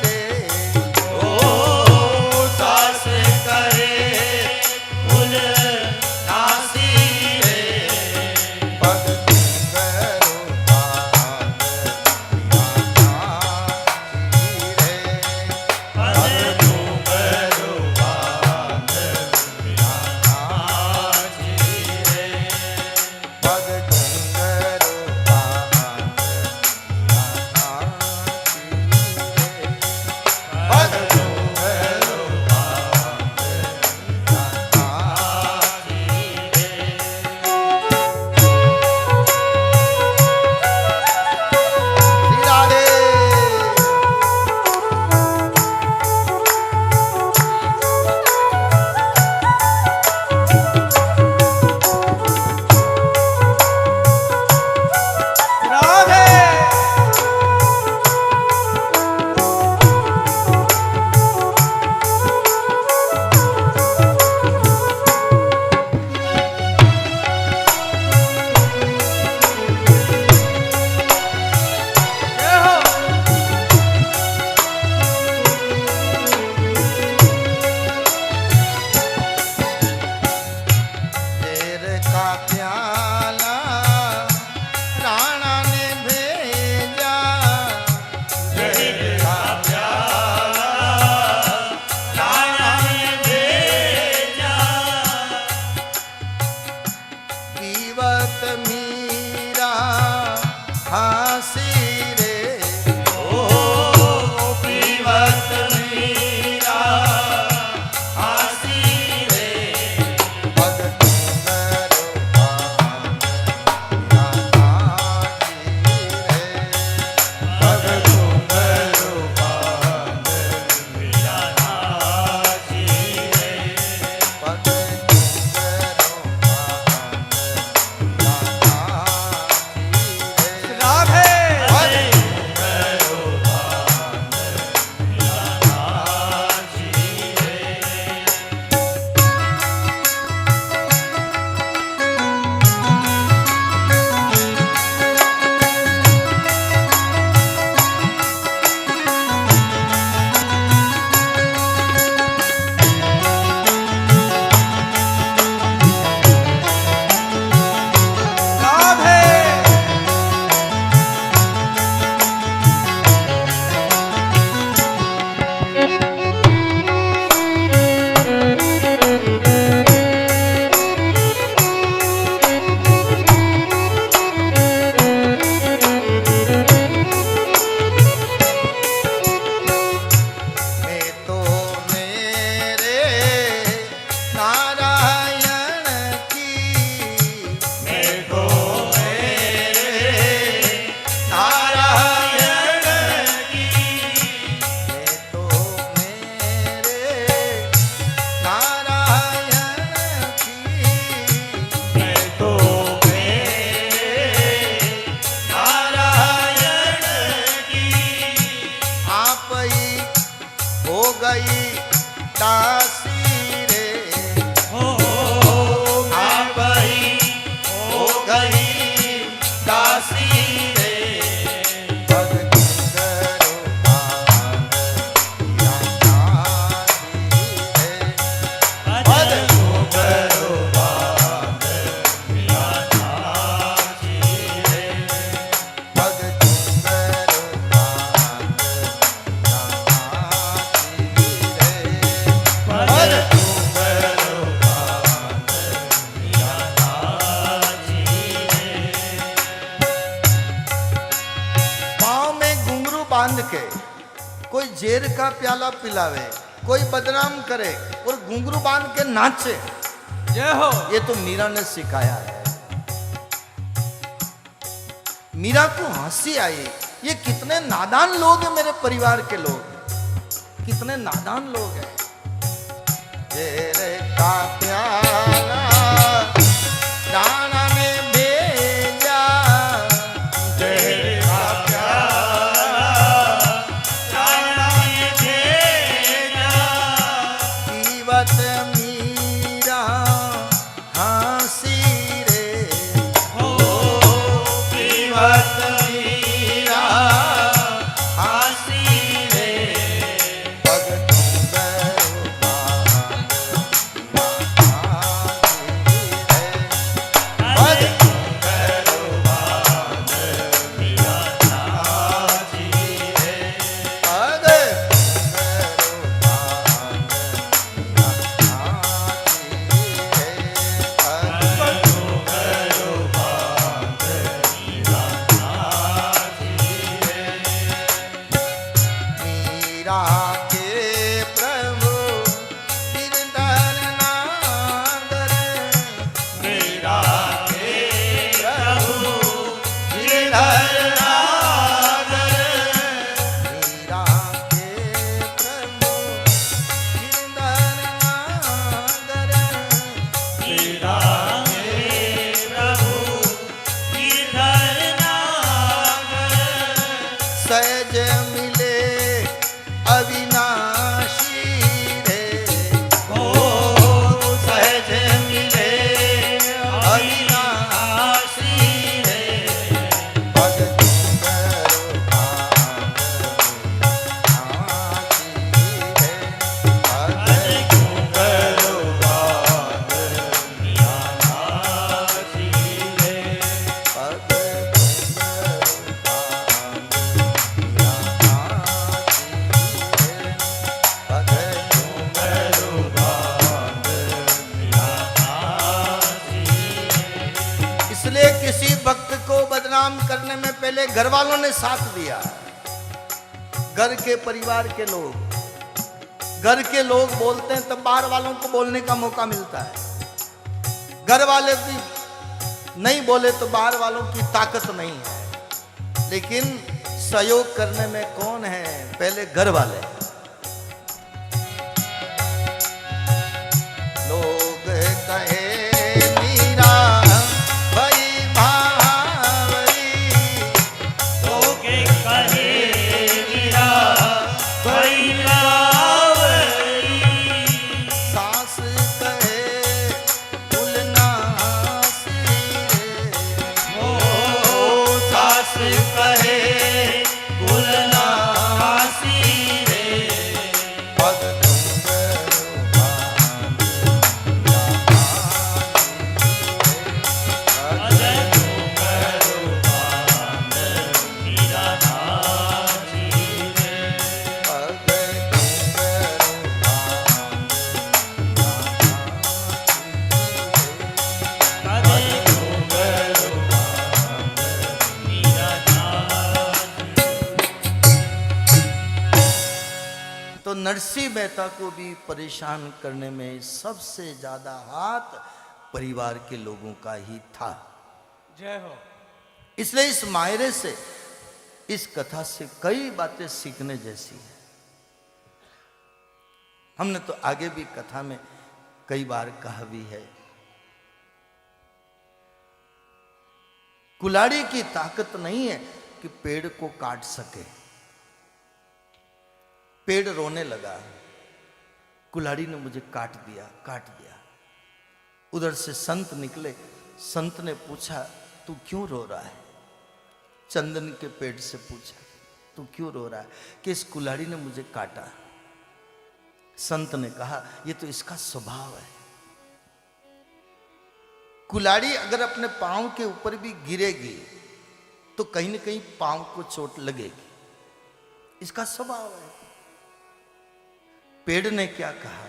रे, ओ सास कहे फूल नासी रे, पग घुंघरू बांध पिया नाची रे, पग घुंघरू बांध पग घुंघरू बांध नाची रे। श्री राधे। राधे जय हो तेर का प्याला राणा ने भेजा, तेरा प्याला राणा ने भेजा, पीवत मीरा हंसी रे, ओ पीवत मीरा हंसी रे, पग घुंघरू बांध पिया नाची रे, पग घुंघरू बांध पग घुंघरू बांध राधे घुंघरू बांध पिया नाची रे। राधे मैं तो मेरे नारायण की, मैं तो मेरे नारायण की, मैं तो मेरे नारायण की, मैं तो मेरे नारायण की, आप ही हो गई दासी रे, हो आप ही हो गई दासी रे, पग घुंघरू बांध पिया नाची रे, पग घुंघरू बांध पिया नाची रे, पग घुंघरू बांध पिया नाची रे, पग घुंघरू बांध पिया नाची रे। पाँव में घुंघरू बांध के कोई जेर का प्याला पिलावे, कोई बदनाम करे और घुंघरू बांध के नाचे, जय हो ये तो मीरा ने सिखाया है। मीरा को हंसी आई, ये कितने नादान लोग हैं मेरे परिवार के लोग, कितने नादान लोग हैं। तेरे का प्यार काम करने में पहले घर वालों ने साथ दिया। घर के परिवार के लोग, घर के लोग बोलते हैं तब बाहर वालों को बोलने का मौका मिलता है। घर वाले भी नहीं बोले तो बाहर वालों की ताकत नहीं है। लेकिन सहयोग करने में कौन है? पहले घर वाले। लोग कहे मीरा भई भावरी, लोग कहे मीरा भई भावरी, सास कहे फुलनासी रे, ओ सास कहे गुलनासी रे, पग अजय घुंघरू बांध मीरा नाची रे, अजय घुंघरू बांध मीरा नाची। तो नरसिंह मेहता को भी परेशान करने में सबसे ज्यादा हाथ परिवार के लोगों का ही था। जय हो। इसलिए इस मायरे से, इस कथा से कई बातें सीखने जैसी है। हमने तो आगे भी कथा में कई बार कहा भी है, कुल्हाड़ी की ताकत नहीं है कि पेड़ को काट सके। पेड़ रोने लगा, कुल्हाड़ी ने मुझे काट दिया, काट दिया। उधर से संत निकले, संत ने पूछा तू क्यों रो रहा है? चंदन के पेड़ से पूछा तू क्यों रो रहा है? कि इस कुल्हाड़ी ने मुझे काटा। संत ने कहा ये तो इसका स्वभाव है। कुल्हाड़ी अगर अपने पांव के ऊपर भी गिरेगी तो कहीं ना कहीं पांव को चोट लगेगी, इसका स्वभाव है। पेड़ ने क्या कहा?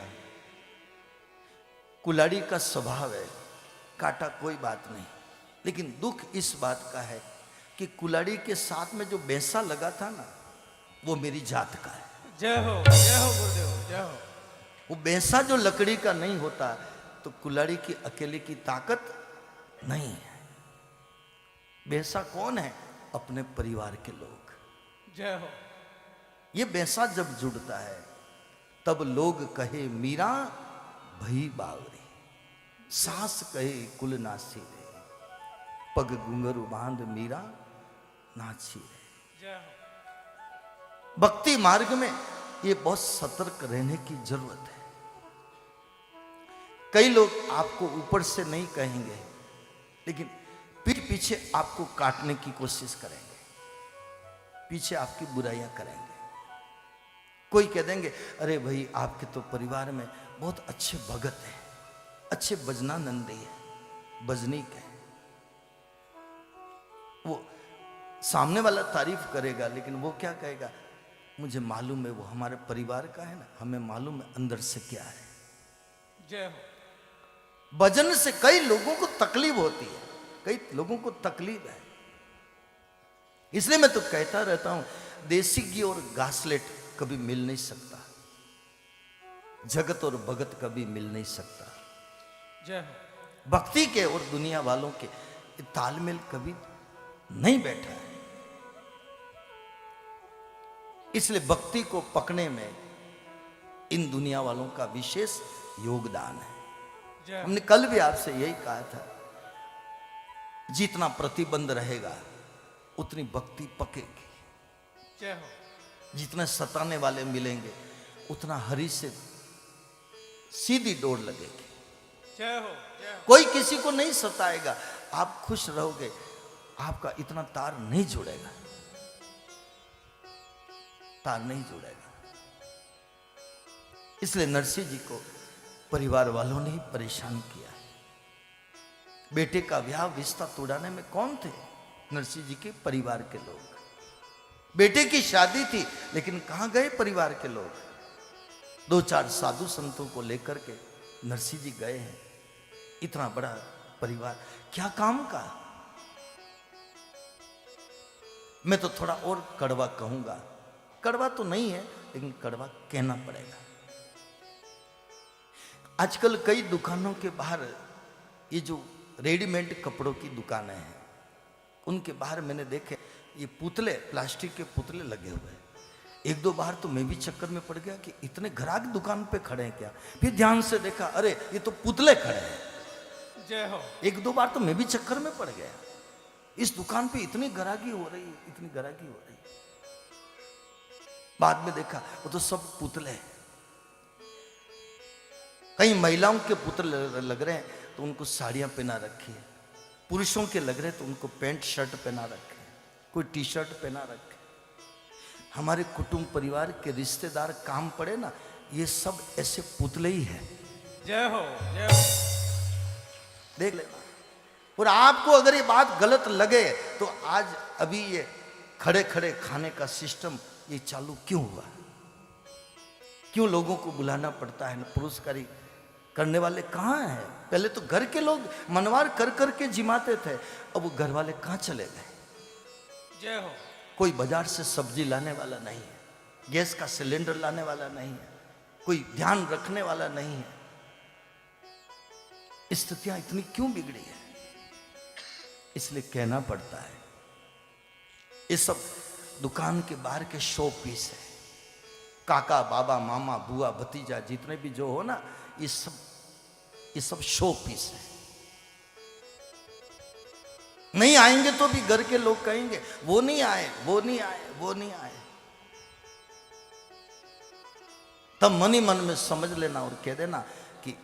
कुल्हाड़ी का स्वभाव है, काटा कोई बात नहीं, लेकिन दुख इस बात का है कि कुल्हाड़ी के साथ में जो बेंसा लगा था ना, वो मेरी जात का है। जय हो गुरुदेव, जय हो। वो बेंसा जो लकड़ी का नहीं होता तो कुल्हाड़ी की अकेले की ताकत नहीं है। बेंसा कौन है? अपने परिवार के लोग। जय हो। ये बेंसा जब जुड़ता है तब लोग कहे मीरा भई बावरी, सास कहे कुल नासी रे, पग घुंघरू बांध मीरा नाची रे। जय हो। भक्ति मार्ग में ये बहुत सतर्क रहने की जरूरत है। कई लोग आपको ऊपर से नहीं कहेंगे, लेकिन पीठ पीछे आपको काटने की कोशिश करेंगे, पीछे आपकी बुराइयां करेंगे। कोई कह देंगे अरे भाई आपके तो परिवार में बहुत अच्छे भगत हैं, अच्छे भजनानंदी है, भजनीक है। वो सामने वाला तारीफ करेगा, लेकिन वो क्या कहेगा? मुझे मालूम है वो हमारे परिवार का है ना, हमें मालूम है अंदर से क्या है। जय हो। भजन से कई लोगों को तकलीफ होती है, कई लोगों को तकलीफ है। इसलिए मैं तो कहता रहता हूं, देसी घी और घासलेट कभी मिल नहीं सकता, जगत और भगत कभी मिल नहीं सकता। जय हो। भक्ति के और दुनिया वालों के तालमेल कभी नहीं बैठा है। इसलिए भक्ति को पकड़ने में इन दुनिया वालों का विशेष योगदान है। जय हो। हमने कल भी आपसे यही कहा था, जितना प्रतिबंध रहेगा उतनी भक्ति पकेगी। जय हो। जितने सताने वाले मिलेंगे उतना हरि से सीधी डोर लगेगी। जय हो। जय हो। कोई किसी को नहीं सताएगा, आप खुश रहोगे, आपका इतना तार नहीं जुड़ेगा, तार नहीं जुड़ेगा। इसलिए नरसिंह जी को परिवार वालों ने ही परेशान किया। बेटे का ब्याह रिश्ता तोड़ाने में कौन थे? नरसिंह जी के परिवार के लोग। बेटे की शादी थी, लेकिन कहां गए परिवार के लोग? दो चार साधु संतों को लेकर के नरसिंह जी गए हैं। इतना बड़ा परिवार क्या काम का? मैं तो थोड़ा और कड़वा कहूंगा, कड़वा तो नहीं है लेकिन कड़वा कहना पड़ेगा। आजकल कई दुकानों के बाहर ये जो रेडीमेड कपड़ों की दुकानें हैं, उनके बाहर मैंने देखे ये पुतले, प्लास्टिक के पुतले लगे हुए हैं। एक दो बार तो मैं भी चक्कर में पड़ गया कि इतने ग्राहक दुकान पे खड़े हैं क्या। फिर ध्यान से देखा, अरे ये तो पुतले खड़े हैं। जय हो। एक दो बार तो मैं भी चक्कर में पड़ गया, इस दुकान पे इतनी ग्राहकी हो रही है, इतनी ग्राहकी हो रही है। बाद में देखा वो तो सब पुतले हैं। कई महिलाओं के पुतले लग रहे हैं तो उनको साड़ियां पहना रखी है, पुरुषों के लग रहे हैं तो उनको पैंट शर्ट पहना रखे, कोई टी शर्ट पहना रखे। हमारे कुटुंब परिवार के रिश्तेदार काम पड़े ना, ये सब ऐसे पुतले ही हैं। जय हो, जय हो। देख लेना। और आपको अगर ये बात गलत लगे तो आज अभी ये खड़े खड़े खाने का सिस्टम ये चालू क्यों हुआ? क्यों लोगों को बुलाना पड़ता है ना? पुरस्कारी करने वाले कहाँ हैं? पहले तो घर के लोग मनवार कर कर के जिमाते थे, अब वो घर वाले कहाँ चले गए? जय हो। कोई बाजार से सब्जी लाने वाला नहीं है, गैस का सिलेंडर लाने वाला नहीं है, कोई ध्यान रखने वाला नहीं है। स्थितियां इतनी क्यों बिगड़ी है? इसलिए कहना पड़ता है। ये सब दुकान के बाहर के शो पीस है। काका, बाबा, मामा, बुआ, भतीजा जितने भी जो हो ना, ये सब शो पीस है। नहीं आएंगे तो भी घर के लोग कहेंगे वो नहीं आए, वो नहीं आए, वो नहीं आए। तब मन ही मन में समझ लेना और कह देना कि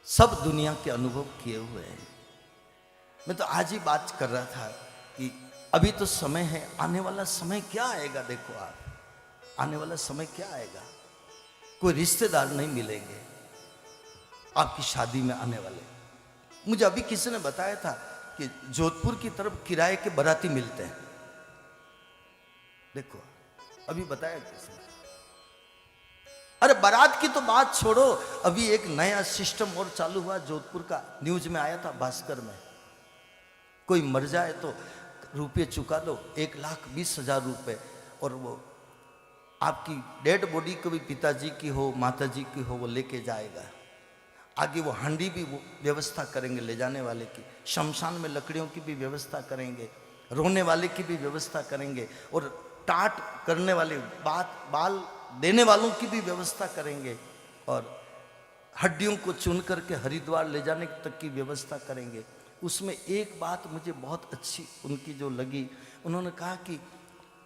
सब दुनिया के अनुभव किए हुए हैं। मैं तो आज ही बात कर रहा था कि अभी तो समय है, आने वाला समय क्या आएगा? देखो आप, आने वाला समय क्या आएगा? कोई रिश्तेदार नहीं मिलेंगे आपकी शादी में आने वाले। मुझे अभी किसी ने बताया था कि जोधपुर की तरफ किराए के बाराती मिलते हैं। देखो अभी बताया किसने? अरे बारात की तो बात छोड़ो, अभी एक नया सिस्टम और चालू हुआ जोधपुर का, न्यूज में आया था भास्कर में। कोई मर जाए तो रुपये चुका दो, 1,20,000 रुपये, और वो आपकी डेड बॉडी को भी पिताजी की हो, माताजी की हो, वो लेके जाएगा। आगे वो हांडी भी वो व्यवस्था करेंगे ले जाने वाले की, शमशान में लकड़ियों की भी व्यवस्था करेंगे, रोने वाले की भी व्यवस्था करेंगे, और टाट करने वाले, बाल देने वालों की भी व्यवस्था करेंगे, और हड्डियों को चुन करके हरिद्वार ले जाने तक की व्यवस्था करेंगे। उसमें एक बात मुझे बहुत अच्छी उनकी जो लगी, उन्होंने कहा कि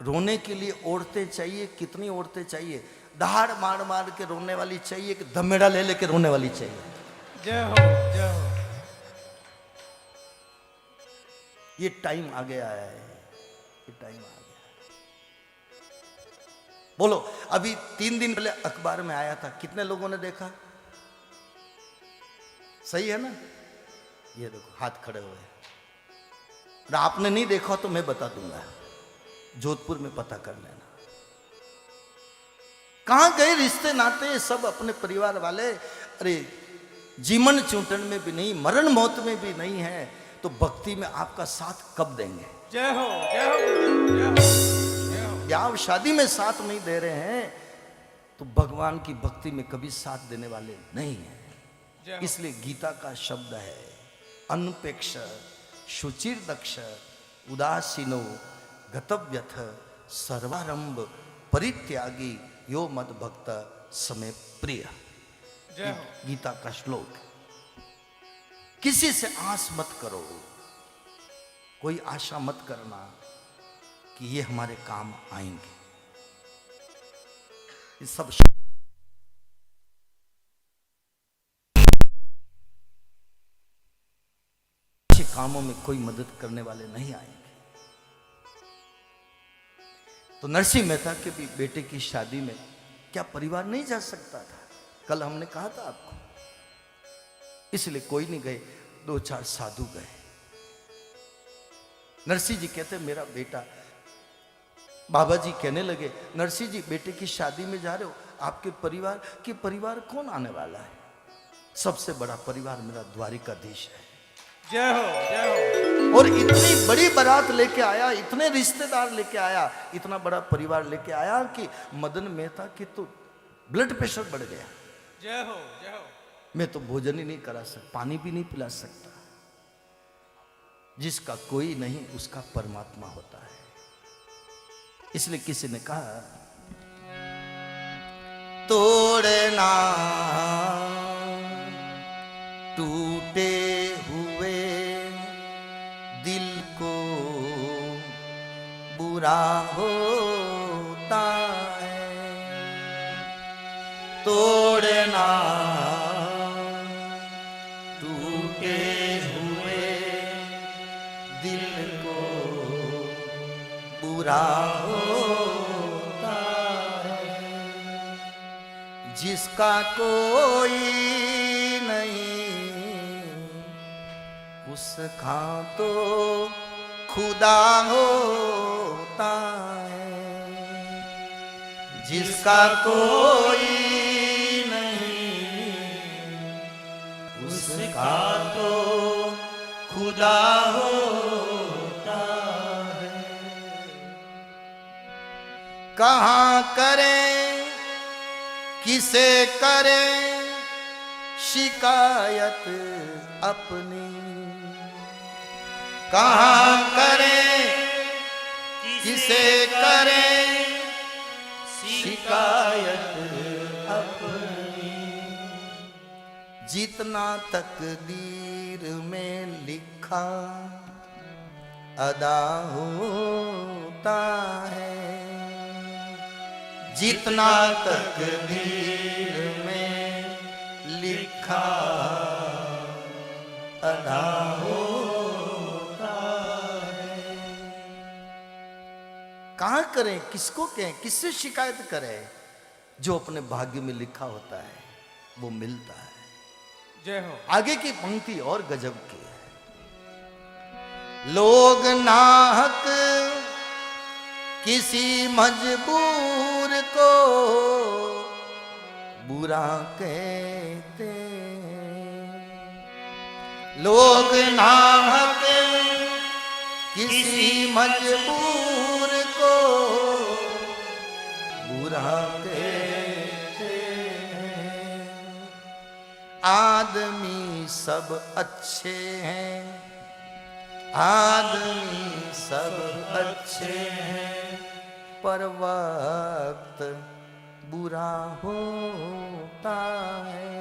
रोने के लिए औरतें चाहिए। कितनी औरतें चाहिए? दहाड़ मार मार के रोने वाली चाहिए कि धमेड़ा ले लेके रोने वाली चाहिए? जय हो, जय हो। ये टाइम आ गया है, ये टाइम आ गया। बोलो, अभी 3 दिन पहले अखबार में आया था, कितने लोगों ने देखा? सही है ना? ये देखो हाथ खड़े हुए। और आपने नहीं देखा तो मैं बता दूंगा, जोधपुर में पता कर लेना। कहां गए रिश्ते नाते सब, अपने परिवार वाले? अरे जीवन चूंटन में भी नहीं, मरण मौत में भी नहीं है, तो भक्ति में आपका साथ कब देंगे? जय हो, जय हो, जय हो, जय हो। ब्याह शादी में साथ नहीं दे रहे हैं तो भगवान की भक्ति में कभी साथ देने वाले नहीं है। इसलिए गीता का शब्द है, अनपेक्ष शुचिर दक्ष उदासीनो गतव्यथ सर्वारंभ परित्यागी यो मद भक्त समय प्रिय। गीता का श्लोक। किसी से आस मत करो, कोई आशा मत करना कि ये हमारे काम आएंगे। ये सब अच्छे कामों में कोई मदद करने वाले नहीं आएंगे। तो नरसिंह मेहता के भी बेटे की शादी में क्या परिवार नहीं जा सकता था? कल हमने कहा था आपको, इसलिए कोई नहीं गए, 2-4 साधु गए। नरसिंह जी कहते मेरा बेटा, बाबा जी कहने लगे नरसिंह जी बेटे की शादी में जा रहे हो, आपके परिवार कौन आने वाला है? सबसे बड़ा परिवार मेरा द्वारिकाधीश है। जय हो, जय हो। और इतनी बड़ी बारात लेके आया, इतने रिश्तेदार लेके आया, इतना बड़ा परिवार लेके आया कि मदन मेहता की तो ब्लड प्रेशर बढ़ गया। जय हो, जय हो। मैं तो भोजन ही नहीं करा सकता, पानी भी नहीं पिला सकता। जिसका कोई नहीं उसका परमात्मा होता है। इसलिए किसी ने कहा तोड़ना टूटे हुए दिल को बुरा होता है, तोड़ना टूटे हुए दिल को बुरा होता है, जिसका कोई नहीं उसका तो खुदा होता है, जिसका कोई नहीं उसका तो खुदा होता है। कहाँ करें किसे करें शिकायत अपनी, कहाँ करें किसे करें शिकायत अपनी, जितना तकदीर में लिखा अदा होता है, जितना तकदीर में लिखा अदा होता है। कहाँ करें, किसको कहें, किससे शिकायत करें? जो अपने भाग्य में लिखा होता है वो मिलता है। जय हो। आगे की पंक्ति और गजब की है। लोग नाहक किसी मजबूर को बुरा कहते, लोग नाहक किसी मजबूर को बुरा कहते, आदमी सब अच्छे हैं, आदमी सब अच्छे हैं, पर वक्त बुरा होता है,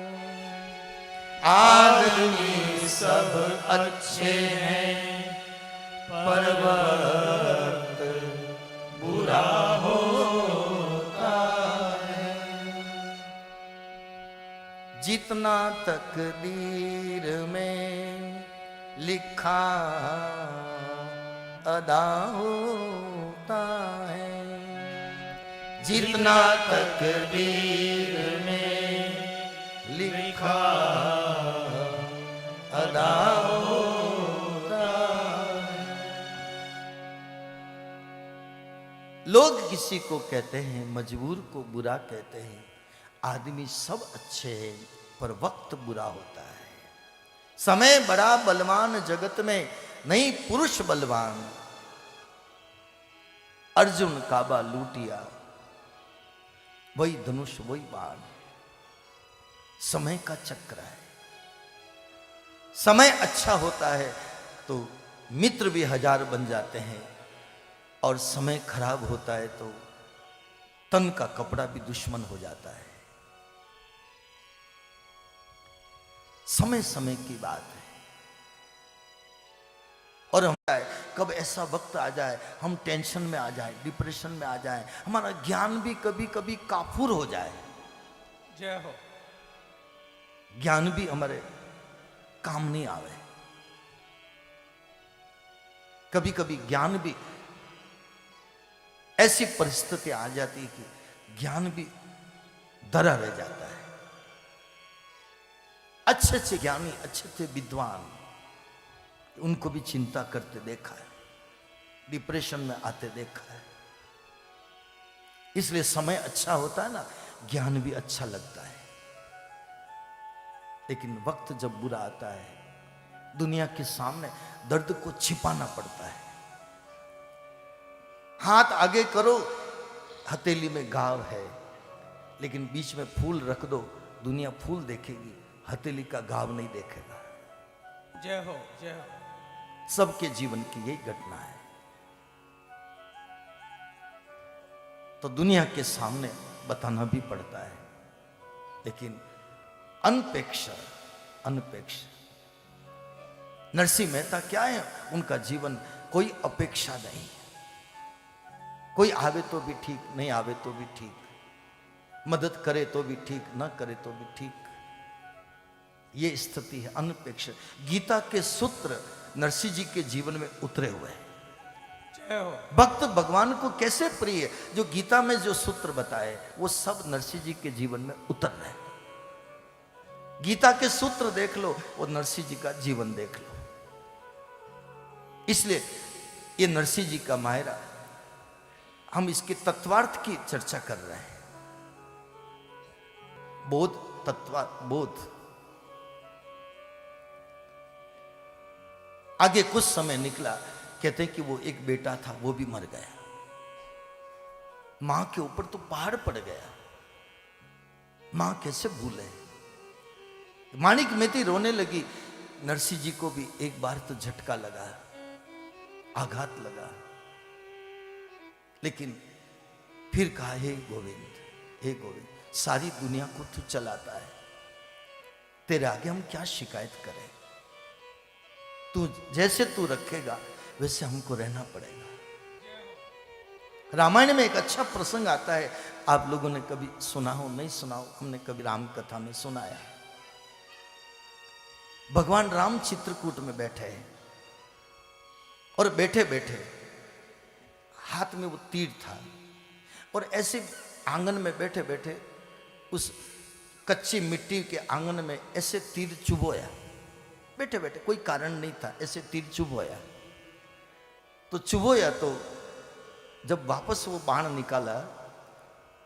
आदमी सब अच्छे हैं, पर वक्त बुरा होता है, जितना तकदीर में लिखा अदा होता है, जितना तकदीर में लिखा अदा होता है। लोग किसी को कहते हैं, मजबूर को बुरा कहते हैं, आदमी सब अच्छे हैं पर वक्त बुरा होता है। समय बड़ा बलवान जगत में नहीं पुरुष बलवान, अर्जुन काबा लूटिया वही धनुष वही बाण, समय का चक्र है। समय अच्छा होता है तो मित्र भी 1000 बन जाते हैं, और समय खराब होता है तो तन का कपड़ा भी दुश्मन हो जाता है। समय समय की बात है। और हम कब ऐसा वक्त आ जाए हम टेंशन में आ जाए, डिप्रेशन में आ जाए, हमारा ज्ञान भी कभी कभी काफूर हो जाए, जय हो। ज्ञान भी हमारे काम नहीं आवे, कभी कभी ज्ञान भी ऐसी परिस्थिति आ जाती है कि ज्ञान भी धरा रह जाता है। अच्छे अच्छे ज्ञानी, अच्छे अच्छे विद्वान, उनको भी चिंता करते देखा है, डिप्रेशन में आते देखा है। इसलिए समय अच्छा होता है ना, ज्ञान भी अच्छा लगता है। लेकिन वक्त जब बुरा आता है, दुनिया के सामने दर्द को छिपाना पड़ता है। हाथ आगे करो, हथेली में घाव है, लेकिन बीच में फूल रख दो, दुनिया फूल देखेगी, हथेली का घाव नहीं देखेगा। जय हो, जय हो। सबके जीवन की यही घटना है। तो दुनिया के सामने बताना भी पड़ता है, लेकिन अनपेक्ष अनपेक्ष। नरसिंह मेहता क्या है, उनका जीवन कोई अपेक्षा नहीं। कोई आवे तो भी ठीक, नहीं आवे तो भी ठीक, मदद करे तो भी ठीक, ना करे तो भी ठीक। ये स्थिति है अनपेक्ष। गीता के सूत्र नरसिंह जी के जीवन में उतरे हुए हैं। जय हो। भक्त भगवान को कैसे प्रिय है, जो गीता में जो सूत्र बताए वो सब नरसिंह जी के जीवन में उतर रहे हैं। गीता के सूत्र देख लो और नरसिंह जी का जीवन देख लो। इसलिए ये नरसिंह जी का मायरा, हम इसके तत्वार्थ की चर्चा कर रहे हैं। बोध, बोध। आगे कुछ समय निकला, कहते हैं कि वो एक बेटा था, वो भी मर गया। मां के ऊपर तो पहाड़ पड़ गया, मां कैसे भूले। माणिक मेती रोने लगी। नरसिंह जी को भी एक बार तो झटका लगा, आघात लगा, लेकिन फिर कहा, हे गोविंद, हे गोविंद, सारी दुनिया को तू चलाता है, तेरे आगे हम क्या शिकायत करें। तू जैसे तू रखेगा वैसे हमको रहना पड़ेगा। रामायण में एक अच्छा प्रसंग आता है, आप लोगों ने कभी सुना हो, नहीं सुना हो, हमने कभी राम कथा में सुनाया। भगवान राम चित्रकूट में बैठे हैं और बैठे बैठे हाथ में वो तीर था, और ऐसे आंगन में बैठे बैठे उस कच्ची मिट्टी के आंगन में ऐसे तीर चुभोया। बैठे बैठे कोई कारण नहीं था, ऐसे तीर चुभोया। तो चुभोया तो जब वापस वो बाण निकाला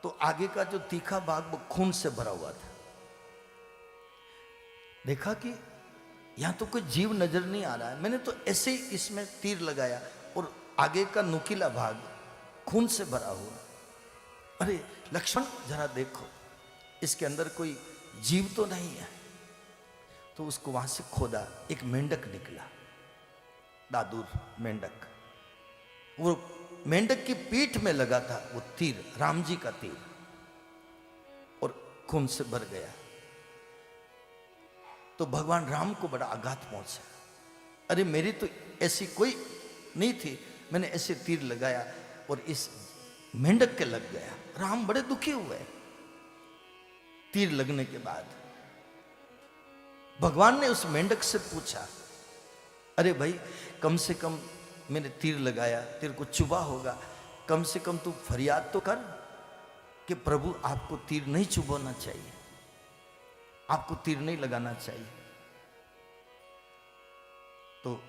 तो आगे का जो तीखा भाग वो खून से भरा हुआ था। देखा कि यहां तो कोई जीव नजर नहीं आ रहा है, मैंने तो ऐसे ही इसमें तीर लगाया और आगे का नुकीला भाग खून से भरा हुआ। अरे लक्ष्मण, जरा देखो, इसके अंदर कोई जीव तो नहीं है। तो उसको वहां से खोदा, एक मेंढक निकला, दादुर मेंढक। वो मेंढक की पीठ में लगा था वो तीर, राम जी का तीर, और खून से भर गया। तो भगवान राम को बड़ा आघात पहुंचा। अरे मेरी तो ऐसी कोई नहीं थी, मैंने ऐसे तीर लगाया और इस मेंढक के लग गया। राम बड़े दुखी हुए। तीर लगने के बाद भगवान ने उस मेंढक से पूछा, अरे भाई, कम से कम मैंने तीर लगाया, तेरे को चुभा होगा, कम से कम तू फरियाद तो कर कि प्रभु आपको तीर नहीं चुभाना चाहिए, आपको तीर नहीं लगाना चाहिए। तो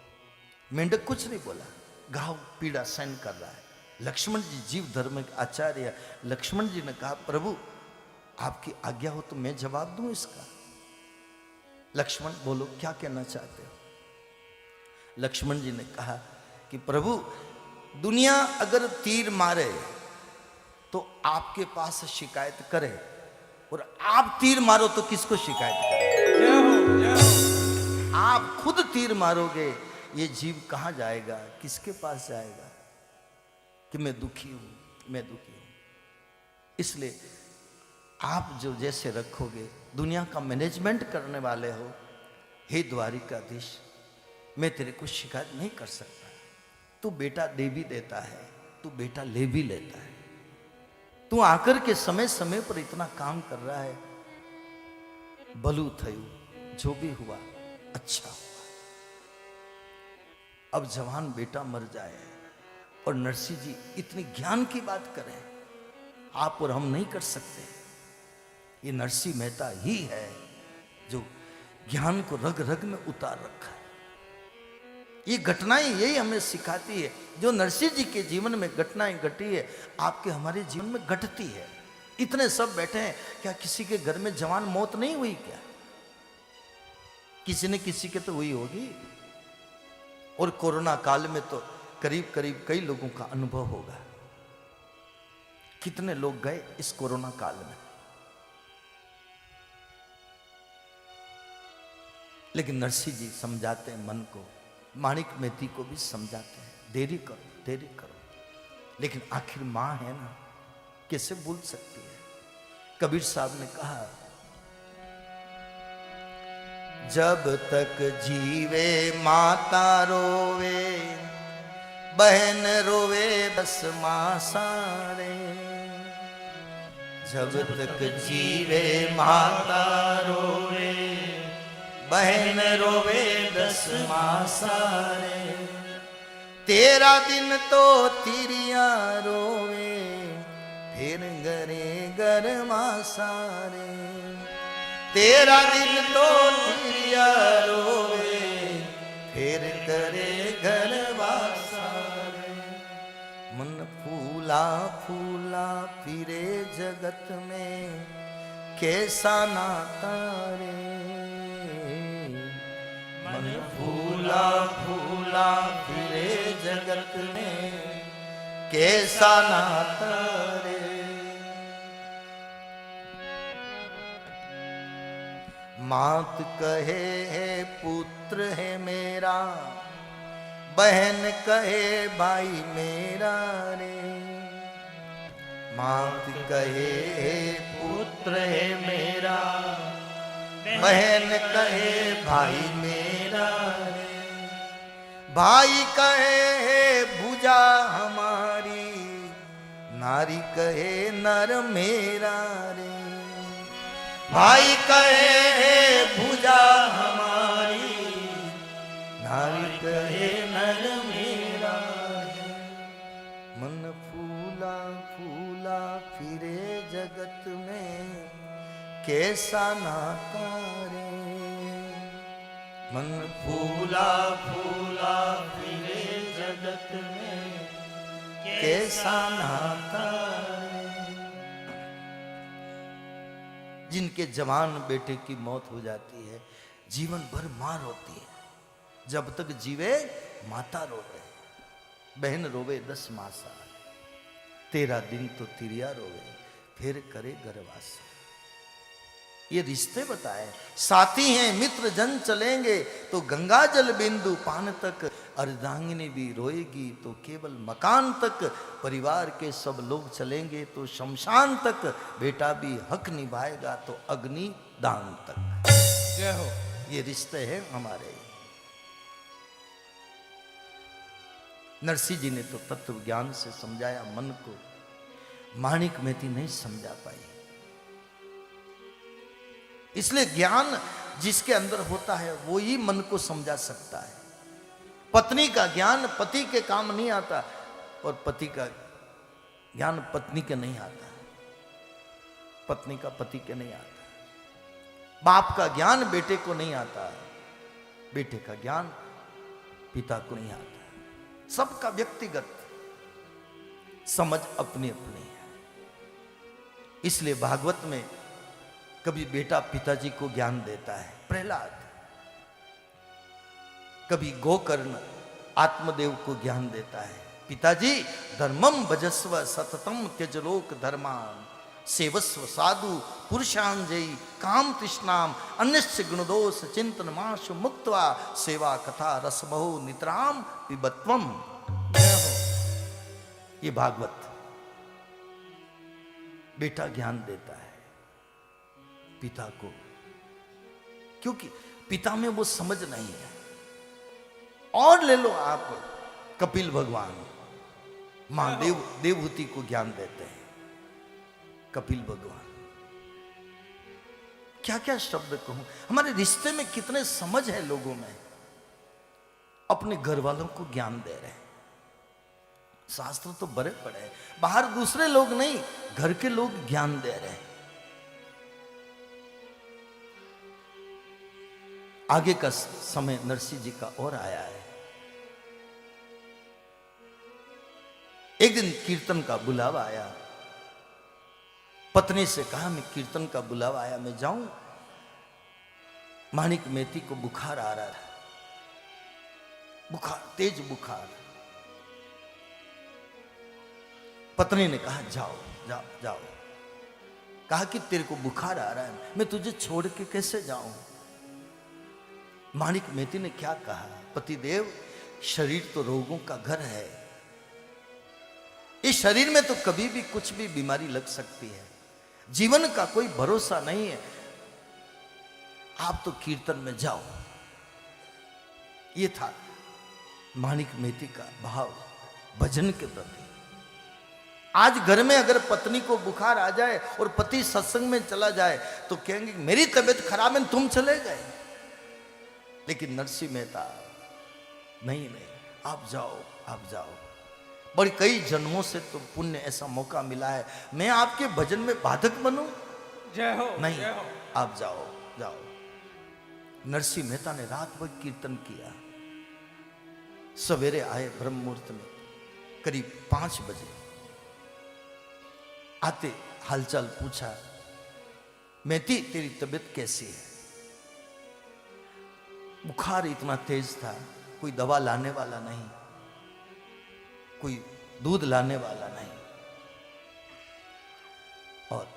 मेंढक कुछ नहीं बोला, घाव पीड़ा सहन कर रहा है। लक्ष्मण जी जीव धर्म के आचार्य, लक्ष्मण जी ने कहा, प्रभु आपकी आज्ञा हो तो मैं जवाब दूं इसका। लक्ष्मण बोलो, क्या कहना चाहते हो। लक्ष्मण जी ने कहा कि प्रभु, दुनिया अगर तीर मारे तो आपके पास शिकायत करे, और आप तीर मारो तो किसको शिकायत करे। जय हो, जय हो। आप खुद तीर मारोगे, ये जीव कहां जाएगा, किसके पास जाएगा कि मैं दुखी हूं, मैं दुखी हूं। इसलिए आप जो जैसे रखोगे, दुनिया का मैनेजमेंट करने वाले हो, हे द्वारिकाधीश, मैं तेरे को शिकायत नहीं कर सकता। तू बेटा दे भी देता है, तू बेटा ले भी लेता है, तू आकर के समय समय पर इतना काम कर रहा है। भलू थयु, जो भी हुआ अच्छा हुआ। अब जवान बेटा मर जाए और नरसिंह जी इतनी ज्ञान की बात करें, आप और हम नहीं कर सकते। ये नरसिंह मेहता ही है जो ज्ञान को रग रग में उतार रखा है। ये घटनाएं यही हमें सिखाती है, जो नरसिंह जी के जीवन में घटनाएं घटी है, आपके हमारे जीवन में घटती है। इतने सब बैठे हैं, क्या किसी के घर में जवान मौत नहीं हुई क्या? किसी न किसी के तो हुई होगी। और कोरोना काल में तो करीब करीब कई लोगों का अनुभव होगा। कितने लोग गए इस कोरोना काल में। लेकिन नरसिंह जी समझाते हैं मन को, माणिक मेथी को भी समझाते हैं, देरी करो देरी करो। लेकिन आखिर मां है ना, कैसे भूल सकती है। कबीर साहब ने कहा, जब तक जीवे माता रोवे, बहन रोवे बस मां सारे। जब तक जीवे माता रोवे, बहन रोवे 10 मां सारे। तेरा दिन तो तिरिया रोवे, फिर घरे घर मां सारे। तेरा दिन तो तिरिया रोवे, फिर करे घर सारे। मन फूला फूला फिरे जगत में, कैसा नाता रे। मन फूला फूला फिरे जगत में, कैसा नाता रे। मात कहे है पुत्र है मेरा, बहन कहे भाई मेरा रे। मात कहे है पुत्र है मेरा, बहन कहे भाई मेरा रे। भाई कहे है भुजा हमारी, नारी कहे नर मेरा रे। भाई कहे है भुजा हमारी, नारी कहे नर मेरा रे। मन फूला फूला फिरे जगत में, कैसा नाता रे। मन फूला फूला फिरे जगत में, कैसा नाता रे। जिनके जवान बेटे की मौत हो जाती है, जीवन भर मां रोती है। जब तक जीवे माता रोवे, बहन रोवे 10 मासा। तेरा दिन तो तिरिया रोवे, फिर करे गर्भवास। ये रिश्ते बताए, साथी हैं मित्र जन चलेंगे, तो गंगा जल बिंदु पान तक। अर्धांगिनी भी रोएगी तो केवल मकान तक। परिवार के सब लोग चलेंगे तो शमशान तक। बेटा भी हक निभाएगा तो अग्नि दान तक। जय हो। ये रिश्ते हैं हमारे। नरसिंह जी ने तो तत्व ज्ञान से समझाया मन को, माणिक मेथी नहीं समझा पाई। इसलिए ज्ञान जिसके अंदर होता है वो ही मन को समझा सकता है। पत्नी का ज्ञान पति के काम नहीं आता, और पति का ज्ञान पत्नी के नहीं आता, पत्नी का पति के नहीं आता। बाप का ज्ञान बेटे को नहीं आता, बेटे का ज्ञान पिता को नहीं आता। सबका व्यक्तिगत समझ अपनी अपनी है। इसलिए भागवत में कभी बेटा पिताजी को ज्ञान देता है, प्रहलाद। कभी गोकर्ण आत्मदेव को ज्ञान देता है, पिताजी धर्मम भजस्व सततम त्यजलोक धर्मान, सेवस्व साधु पुरुषांजयी काम तृष्णाम, अन्यस्य गुणदोष चिंतन माशु मुक्त्वा, सेवा कथा रसमहो नितराम पिबत्वम। ये भागवत। बेटा ज्ञान देता है पिता को, क्योंकि पिता में वो समझ नहीं है। और ले लो आप कपिल भगवान, मां देवहूति को ज्ञान देते हैं। कपिल भगवान, क्या क्या शब्द कहूं। हमारे रिश्ते में कितने समझ है लोगों में, अपने घर वालों को ज्ञान दे रहे हैं। शास्त्र तो बड़े पड़े हैं, बाहर दूसरे लोग नहीं, घर के लोग ज्ञान दे रहे हैं। आगे का समय नरसिंह जी का और आया है। एक दिन कीर्तन का बुलावा आया, पत्नी से कहा मैं कीर्तन का बुलावा आया, मैं जाऊं। माणिक मेथी को बुखार आ रहा था, बुखार, तेज बुखार। पत्नी ने कहा जाओ जाओ जाओ। कहा कि तेरे को बुखार आ रहा है, मैं तुझे छोड़ के कैसे जाऊं। माणिक मेथी ने क्या कहा, पतिदेव शरीर तो रोगों का घर है, इस शरीर में तो कभी भी कुछ भी बीमारी लग सकती है, जीवन का कोई भरोसा नहीं है, आप तो कीर्तन में जाओ। ये था माणिक मेथी का भाव भजन के प्रति। आज घर में अगर पत्नी को बुखार आ जाए और पति सत्संग में चला जाए तो कहेंगे मेरी तबीयत खराब है तुम चले गए। लेकिन नरसिंह मेहता नहीं, आप जाओ आप जाओ। बड़ी कई जन्मों से तो पुण्य ऐसा मौका मिला है, मैं आपके भजन में बाधक बनूं? जय हो, नहीं, जय हो। आप जाओ जाओ। नरसिंह मेहता ने रात भर कीर्तन किया। सवेरे आए ब्रह्म मुहूर्त में, करीब 5 बजे। आते हालचाल पूछा, मेथी तेरी तबीयत कैसी है? बुखार इतना तेज था, कोई दवा लाने वाला नहीं, कोई दूध लाने वाला नहीं। और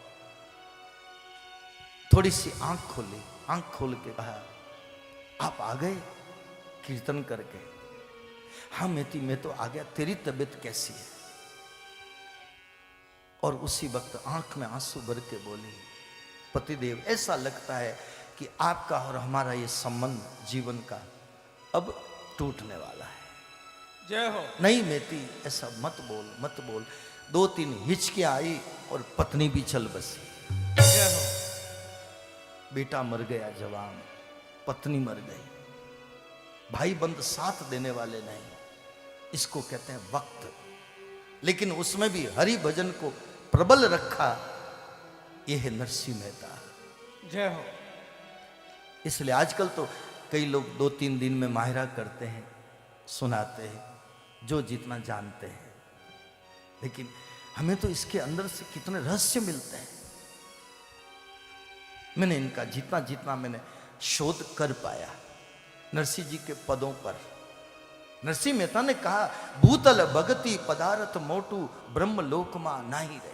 थोड़ी सी आंख खोली, आंख खोल के कहा आप आ गए कीर्तन करके? हाँ मेथी मैं तो आ गया, तेरी तबीयत कैसी है? और उसी वक्त आंख में आंसू भर के बोली, पतिदेव ऐसा लगता है कि आपका और हमारा ये संबंध जीवन का अब टूटने वाला है। जय हो। नहीं मेथी ऐसा मत बोल मत बोल। 2-3 हिचकियां आई और पत्नी भी चल बसी। जय हो। बेटा मर गया जवान, पत्नी मर गई, भाई बंद साथ देने वाले नहीं, इसको कहते हैं वक्त। लेकिन उसमें भी हरि भजन को प्रबल रखा, यह है नरसिंह मेहता। जय हो। इसलिए आजकल तो कई लोग 2-3 दिन में माहिरा करते हैं, सुनाते हैं, जो जितना जानते हैं। लेकिन हमें तो इसके अंदर से कितने रहस्य मिलते हैं। मैंने इनका जितना जितना मैंने शोध कर पाया नरसिंह जी के पदों पर। नरसिंह मेहता ने कहा भूतल भगति पदार्थ मोटू ब्रह्म लोक मा नहीं रहे।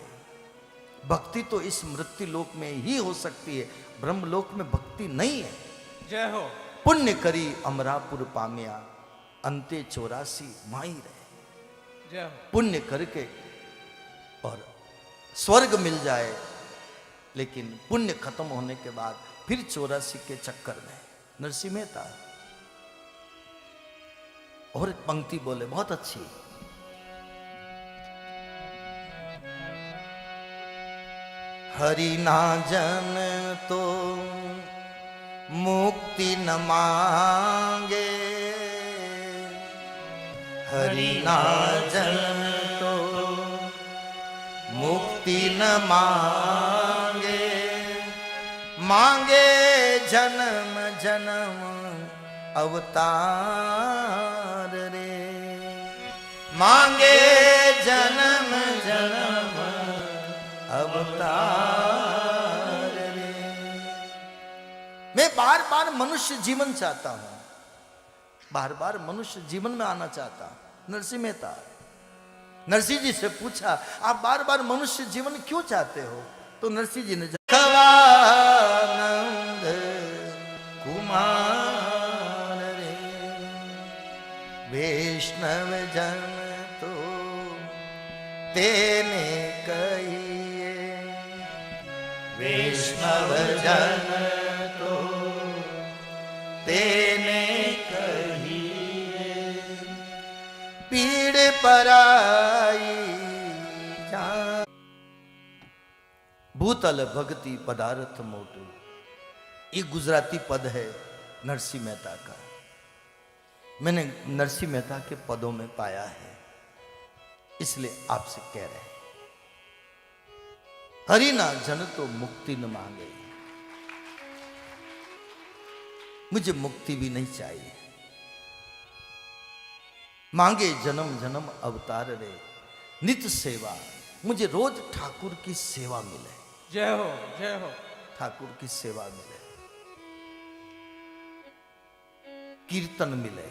भक्ति तो इस मृत्यु लोक में ही हो सकती है, ब्रह्म लोक में भक्ति नहीं है। जय हो। पुण्य करी अमरापुर पामिया अंते 84 माई रहे। जय हो। पुण्य करके और स्वर्ग मिल जाए, लेकिन पुण्य खत्म होने के बाद फिर 84 के चक्कर में। नरसिंह मेहता और एक पंक्ति बोले बहुत अच्छी, हरि ना जन तो मुक्ति न मांगे, हरि ना जन तो मुक्ति न मांगे, मांगे जन्म जन्म अवतार रे, मांगे जन्म जन्म अवतार रे। मैं बार बार मनुष्य जीवन चाहता हूं, बार बार मनुष्य जीवन में आना चाहता हूं। नरसिंह मेहता, नरसिंह जी से पूछा आप बार बार मनुष्य जीवन क्यों चाहते हो? तो नरसिंह जी ने नंद कुमार रे, वैष्णव जन तो तेने कहिए, वैष्णव जन तो तेने कहिए, पीड़ पराई जान। भूतल भक्ति पदार्थ मोटू, ये गुजराती पद है नरसिंह मेहता का। मैंने नरसिंह मेहता के पदों में पाया है, इसलिए आपसे कह रहे हैं हरि ना जन तो मुक्ति न मांगे। मुझे मुक्ति भी नहीं चाहिए। मांगे जन्म जन्म अवतार रे, नित सेवा, मुझे रोज ठाकुर की सेवा मिले। जय हो, जय हो। ठाकुर की सेवा मिले, कीर्तन मिले,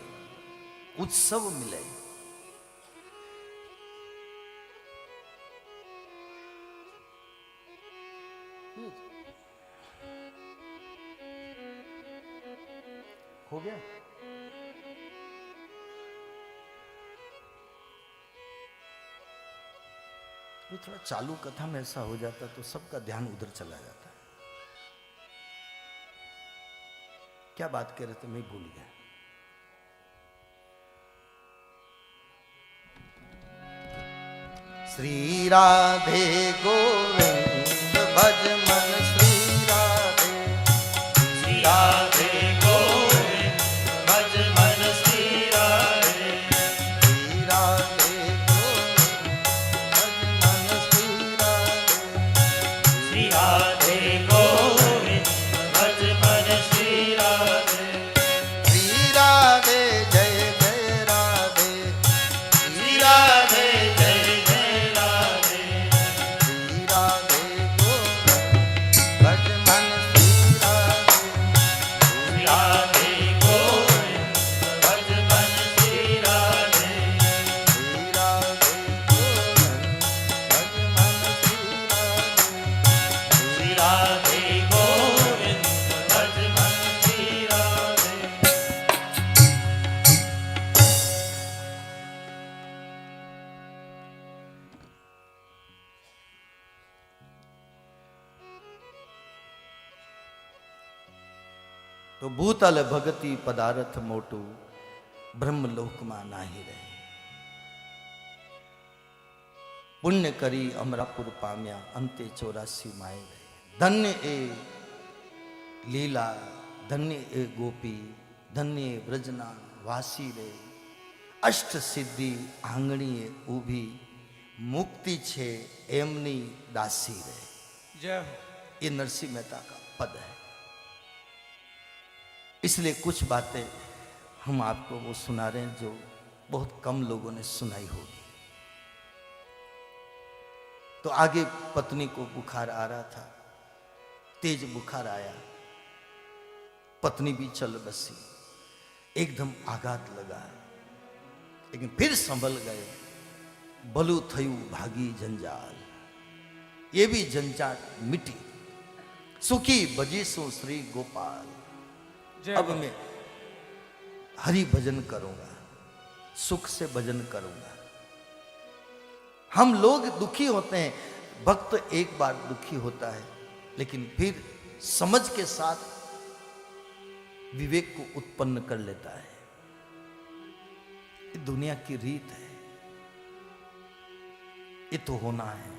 उत्सव मिले। हो गया? ये थोड़ा चालू कथा में ऐसा हो जाता तो सबका ध्यान उधर चला जाता। क्या बात कह रहे थे, मैं भूल गया। श्री राधे गोविंद भज मन, श्री राधे, श्री राधे गोविंद भज मन, श्री राधे, श्री राधे गोविंद भज मन, श्री राधे, श्री राधे गोविंद भज मन, श्री राधे, श्री राधे जय जय राधे, श्री राधे जय जय राधे, श्री राधे गोविंद भज मन, श्री राधे, श्री राधे गोविंद भज मन, श्री राधे, श्री राधे गोविंद भज मन, श्री राधे, श्री राधे गोविंद भज मन, श्री राधे। तो भूतल भगति पदार्थ मोटू, ब्रह्मलोक में नाही रहे। पुण्य करी अमरापुर पाम्या, अंते 84 माए रहे। धन्य ए लीला, धन्य ए गोपी, धन्य ए व्रजना वासी रे। अष्ट सिद्धि आंगणी ए ऊभी, मुक्ति छे एमनी दासी रे। जय हो। ये नरसिंह मेहता का पद है। इसलिए कुछ बातें हम आपको वो सुना रहे हैं जो बहुत कम लोगों ने सुनाई होगी। तो आगे पत्नी को बुखार आ रहा था, तेज बुखार आया, पत्नी भी चल बसी, एकदम आघात लगा, लेकिन फिर संभल गए। बलु थयु भागी जंजाल, ये भी जंजाट मिटी, सुखी बजीसु श्री गोपाल। जय अब हो। मैं हरि भजन करूंगा, सुख से भजन करूंगा। हम लोग दुखी होते हैं, भक्त एक बार दुखी होता है, लेकिन फिर समझ के साथ विवेक को उत्पन्न कर लेता है। ये दुनिया की रीत है, ये तो होना है।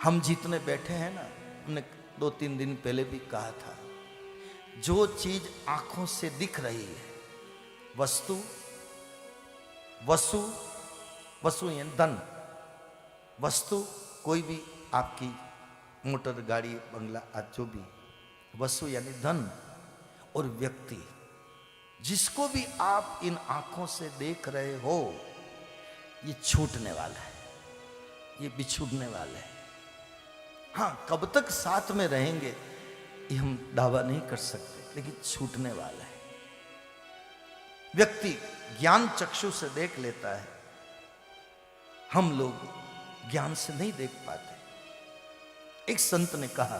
हम जितने बैठे हैं ना, हमने 2-3 दिन पहले भी कहा था, जो चीज आंखों से दिख रही है, वस्तु, वसु, वसु यानी धन, वस्तु कोई भी आपकी मोटर गाड़ी बंगला आज जो भी, वसु यानी धन, और व्यक्ति, जिसको भी आप इन आंखों से देख रहे हो, ये छूटने वाला है, ये बिछुड़ने वाला है। हाँ, कब तक साथ में रहेंगे ये हम दावा नहीं कर सकते, लेकिन छूटने वाला है। व्यक्ति ज्ञान चक्षु से देख लेता है, हम लोग ज्ञान से नहीं देख पाते। एक संत ने कहा,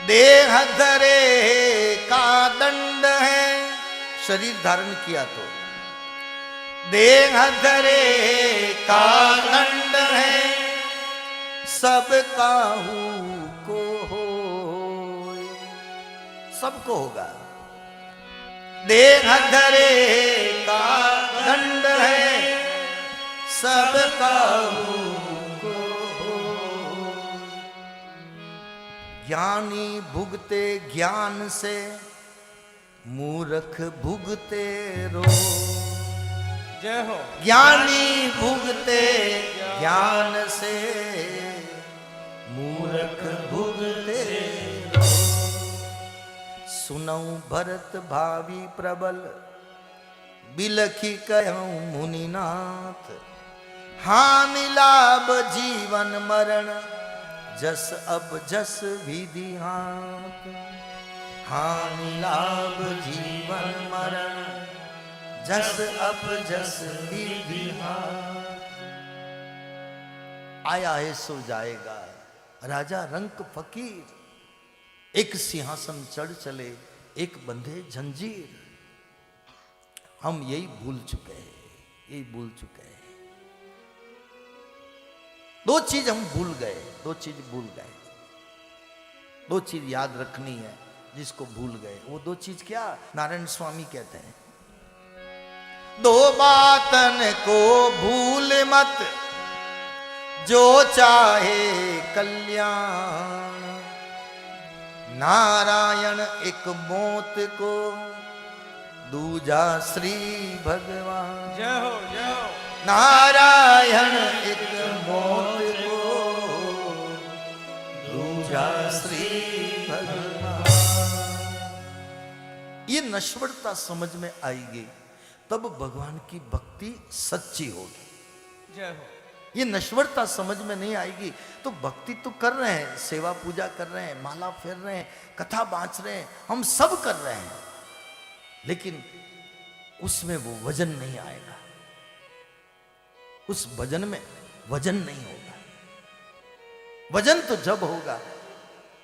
देह धरे का दंड है, शरीर धारण किया तो देह धरे का दंड है, सब काहू को हो, सबको होगा। देह धरे का दंड है, सब काहू को हो। ज्ञानी भुगते ज्ञान से, मूर्ख भुगते रो। जय हो। ज्ञानी भुगते ज्ञान से, मूर्ख भुगते रो। सुनऊ भरत भावी प्रबल, बिलखी कहूं मुनिनाथ। हानि लाभ जीवन मरण, जस अब जस विधि हाथ। हानि लाभ जीवन मरण, जस अब जस विधि हाथ। आया है सो जाएगा, राजा रंक फकीर। एक सिंहासन चढ़ चले, एक बंधे जंजीर। हम यही भूल चुके हैं, यही भूल चुके हैं। दो चीज हम भूल गए, दो चीज भूल गए। दो चीज याद रखनी है जिसको भूल गए। वो दो चीज क्या? नारायण स्वामी कहते हैं, दो बातन को भूल मत, जो चाहे कल्याण। नारायण एक मौत को, दूजा श्री भगवान। जय हो, जय हो। नारायण एक मौत को, दूजा श्री भगवान। ये नश्वरता समझ में आएगी तब भगवान की भक्ति सच्ची होगी। जय हो। ये नश्वरता समझ में नहीं आएगी तो भक्ति तो कर रहे हैं, सेवा पूजा कर रहे हैं, माला फेर रहे हैं, कथा बांच रहे हैं, हम सब कर रहे हैं, लेकिन उसमें वो वजन नहीं आएगा। उस भजन में वजन नहीं होगा। वजन तो जब होगा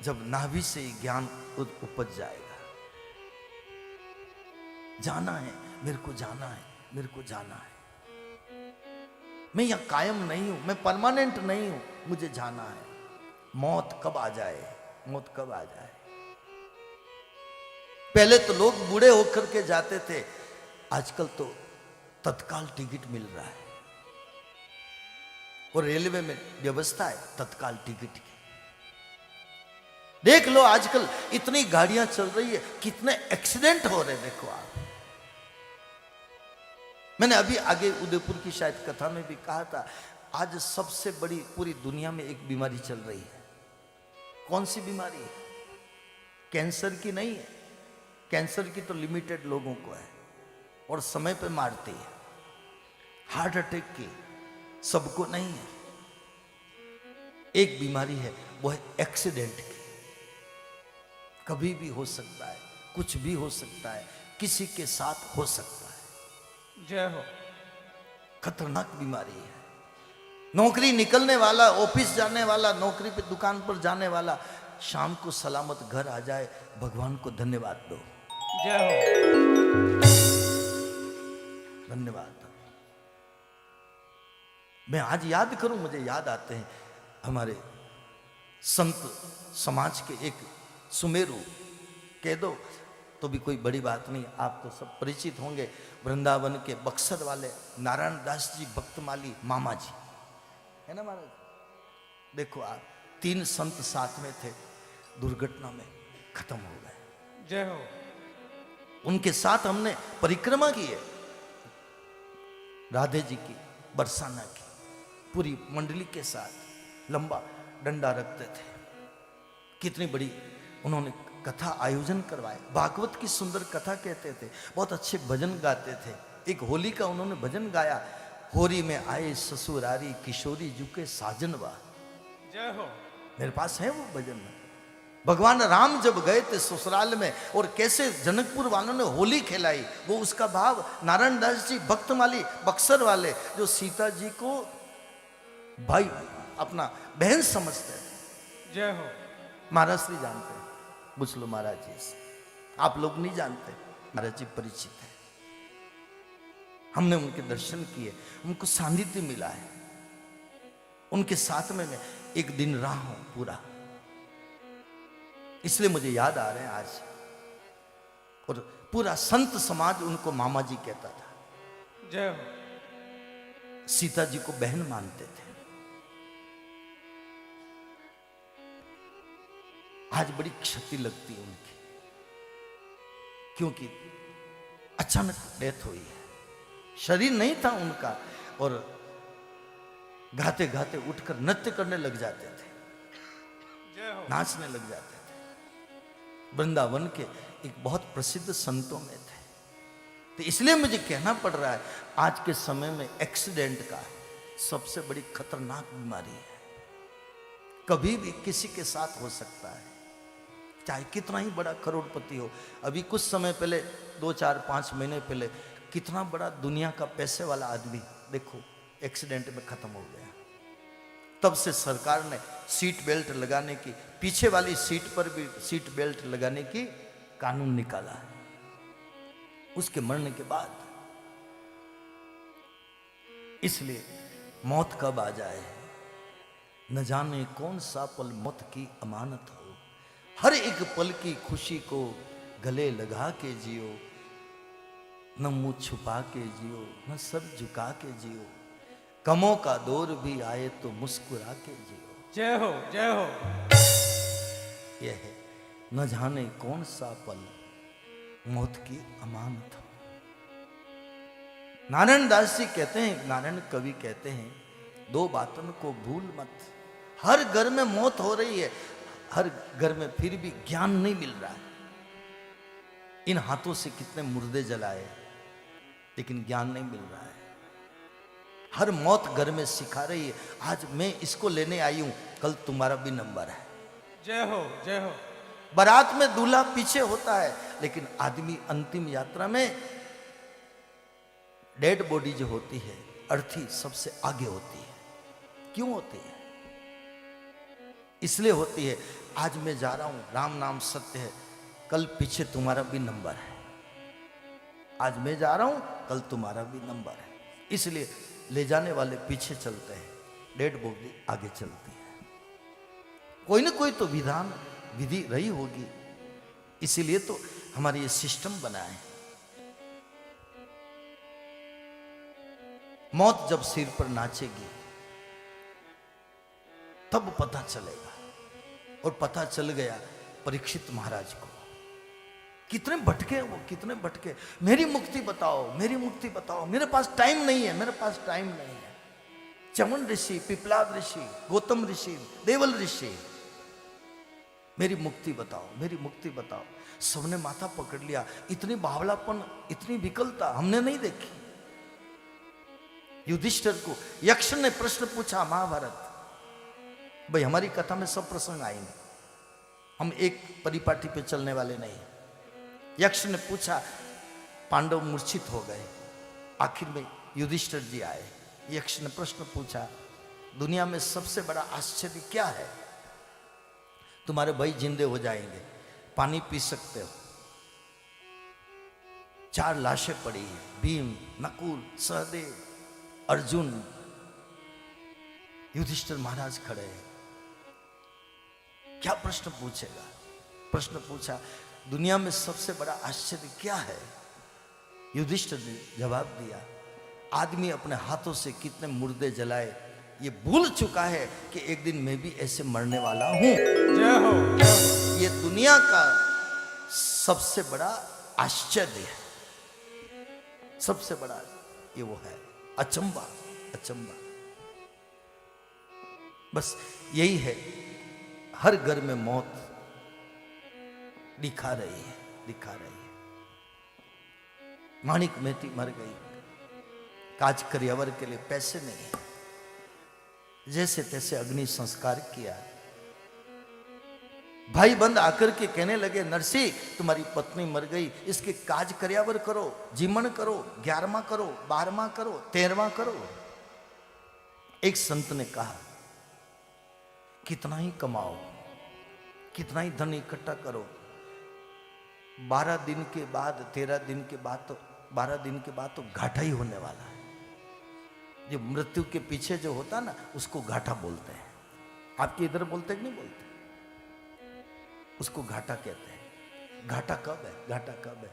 जब नाभि से ज्ञान उपज जाएगा। जाना है, मेरे को जाना है, मेरे को जाना है। मैं यहां कायम नहीं हूं, मैं परमानेंट नहीं हूं, मुझे जाना है। मौत कब आ जाए, मौत कब आ जाए। पहले तो लोग बूढ़े होकर के जाते थे, आजकल तो तत्काल टिकट मिल रहा है। और रेलवे में व्यवस्था है तत्काल टिकट की। देख लो आजकल इतनी गाड़ियां चल रही है, कितने एक्सीडेंट हो रहे हैं, देखो आप। मैंने अभी आगे उदयपुर की शायद कथा में भी कहा था, आज सबसे बड़ी पूरी दुनिया में एक बीमारी चल रही है। कौन सी बीमारी है? कैंसर की नहीं है। कैंसर की तो लिमिटेड लोगों को है और समय पे मारती है। हार्ट अटैक की सबको नहीं है। एक बीमारी है, वो है एक्सीडेंट की। कभी भी हो सकता है, कुछ भी हो सकता है, किसी के साथ हो सकता है। जय हो। खतरनाक बीमारी है। नौकरी निकलने वाला, ऑफिस जाने वाला, नौकरी पे दुकान पर जाने वाला, शाम को सलामत घर आ जाए, भगवान को धन्यवाद दो। जय हो। धन्यवाद। मैं आज याद करूं, मुझे याद आते हैं हमारे संत समाज के एक सुमेरु, कह दो तो भी कोई बड़ी बात नहीं, आप तो सब परिचित होंगे। वृंदावन के बक्सर वाले नारायण दास जी भक्तमाली मामा जी, है ना महाराज। देखो आप, 3 संत साथ में थे, दुर्घटना में खत्म हो गए। जय हो। उनके साथ हमने परिक्रमा की है, राधे जी की, बरसाना की, पूरी मंडली के साथ लंबा डंडा रखते थे। कितनी बड़ी उन्होंने कथा आयोजन करवाए। भागवत की सुंदर कथा कहते थे, बहुत अच्छे भजन गाते थे। एक होली का उन्होंने भजन गाया, होरी में आए ससुरारी, किशोरी जुके साजनवा। जय हो। मेरे पास है वो भजन। भगवान राम जब गए थे ससुराल में और कैसे जनकपुर वालों ने होली खिलाई, वो उसका भाव नारायण दास जी भक्तमाली बक्सर वाले, जो सीता जी को भाई अपना बहन समझते थे। जय हो। महाराज श्री जानते हैं, पूछ लो महाराज जी से। आप लोग नहीं जानते, महाराज जी परिचित है। हमने उनके दर्शन किए, उनको सानिध्य मिला है। उनके साथ में मैं एक दिन रहा हूं पूरा, इसलिए मुझे याद आ रहे हैं आज। और पूरा संत समाज उनको मामा जी कहता था। जय हो। सीता जी को बहन मानते थे। आज बड़ी क्षति लगती है उनकी, क्योंकि अचानक डेथ हुई है। शरीर नहीं था उनका और गाते गाते उठकर नृत्य करने लग जाते थे, जय हो। नाचने लग जाते थे। वृंदावन के एक बहुत प्रसिद्ध संतों में थे। तो इसलिए मुझे कहना पड़ रहा है, आज के समय में एक्सीडेंट का सबसे बड़ी खतरनाक बीमारी है। कभी भी किसी के साथ हो सकता है, चाहे कितना ही बड़ा करोड़पति हो। अभी कुछ समय पहले, 2 4 5 महीने पहले, कितना बड़ा दुनिया का पैसे वाला आदमी देखो एक्सीडेंट में खत्म हो गया। तब से सरकार ने सीट बेल्ट लगाने की, पीछे वाली सीट पर भी सीट बेल्ट लगाने की कानून निकाला है। उसके मरने के बाद, इसलिए मौत कब आ जाए न जाने, कौन सा पल मौत की अमानत हो। हर एक पल की खुशी को गले लगा के जियो, न मुंह छुपा के जियो, न सर झुका के जियो। गमों का दौर भी आए तो मुस्कुरा के जियो। जय हो, जय हो। यह है न जाने कौन सा पल मौत की अमानत हो। नारायण दास जी कहते हैं, नारायण कवि कहते हैं, 2 बातों को भूल मत। हर घर में मौत हो रही है, हर घर में फिर भी ज्ञान नहीं मिल रहा है। इन हाथों से कितने मुर्दे जलाए, लेकिन ज्ञान नहीं मिल रहा है। हर मौत घर में सिखा रही है, आज मैं इसको लेने आई हूं, कल तुम्हारा भी नंबर है। जय हो, जय हो। बारात में दूल्हा पीछे होता है, लेकिन आदमी अंतिम यात्रा में डेड बॉडी जो होती है, अर्थी सबसे आगे होती है। क्यों होती है? इसलिए होती है, आज मैं जा रहा हूं, राम नाम सत्य है, कल पीछे तुम्हारा भी नंबर है। आज मैं जा रहा हूं, कल तुम्हारा भी नंबर है। इसलिए ले जाने वाले पीछे चलते हैं, डेड बॉडी आगे चलती है। कोई ना कोई तो विधान विधि रही होगी, इसीलिए तो हमारे ये सिस्टम बना है। मौत जब सिर पर नाचेगी तब पता चलेगा, और पता चल गया परीक्षित महाराज को। कितने भटके वो, कितने भटके। मेरी मुक्ति बताओ, मेरी मुक्ति बताओ, मेरे पास टाइम नहीं है, मेरे पास टाइम नहीं है। चमन ऋषि, पिपलाद ऋषि, गौतम ऋषि, देवल ऋषि, मेरी मुक्ति बताओ, मेरी मुक्ति बताओ। सबने माथा पकड़ लिया। इतनी बावलापन, इतनी विकलता हमने नहीं देखी। युधिष्ठिर को यक्ष ने प्रश्न पूछा, महाभारत भाई, हमारी कथा में सब प्रसंग आएंगे, हम एक परिपाटी पे चलने वाले नहीं। यक्ष ने पूछा, पांडव मूर्छित हो गए, आखिर में युधिष्ठिर जी आए। यक्ष ने प्रश्न पूछा, दुनिया में सबसे बड़ा आश्चर्य क्या है? तुम्हारे भाई जिंदे हो जाएंगे, पानी पी सकते हो। 4 लाशें पड़ी हैं, भीम, नकुल, सहदेव, अर्जुन। युधिष्ठिर महाराज खड़े हैं, क्या प्रश्न पूछेगा? प्रश्न पूछा, दुनिया में सबसे बड़ा आश्चर्य क्या है? युधिष्ठिर ने जवाब दिया, आदमी अपने हाथों से कितने मुर्दे जलाए, ये भूल चुका है कि एक दिन मैं भी ऐसे मरने वाला हूं। जय हो, जय हो। ये दुनिया का सबसे बड़ा आश्चर्य है, सबसे बड़ा ये वो है, अचंबा, अचंबा। बस यही है, हर घर में मौत दिखा रही है, दिखा रही है। माणिक मेहती मर गई, काज करियावर के लिए पैसे नहीं है, जैसे तैसे अग्नि संस्कार किया। भाई बंद आकर के कहने लगे, नरसी तुम्हारी पत्नी मर गई, इसके काज करियावर करो, जीमन करो, 11वां करो, 12वां करो, 13वां करो। एक संत ने कहा, कितना ही कमाओ, कितना ही धन इकट्ठा करो, 12 दिन के बाद, 13 दिन के बाद तो 12 दिन के बाद तो घाटा ही होने वाला है। जो मृत्यु के पीछे जो होता ना, उसको घाटा बोलते हैं। आपके इधर बोलते कि नहीं बोलते? उसको घाटा कहते हैं। घाटा कब है? घाटा कब है?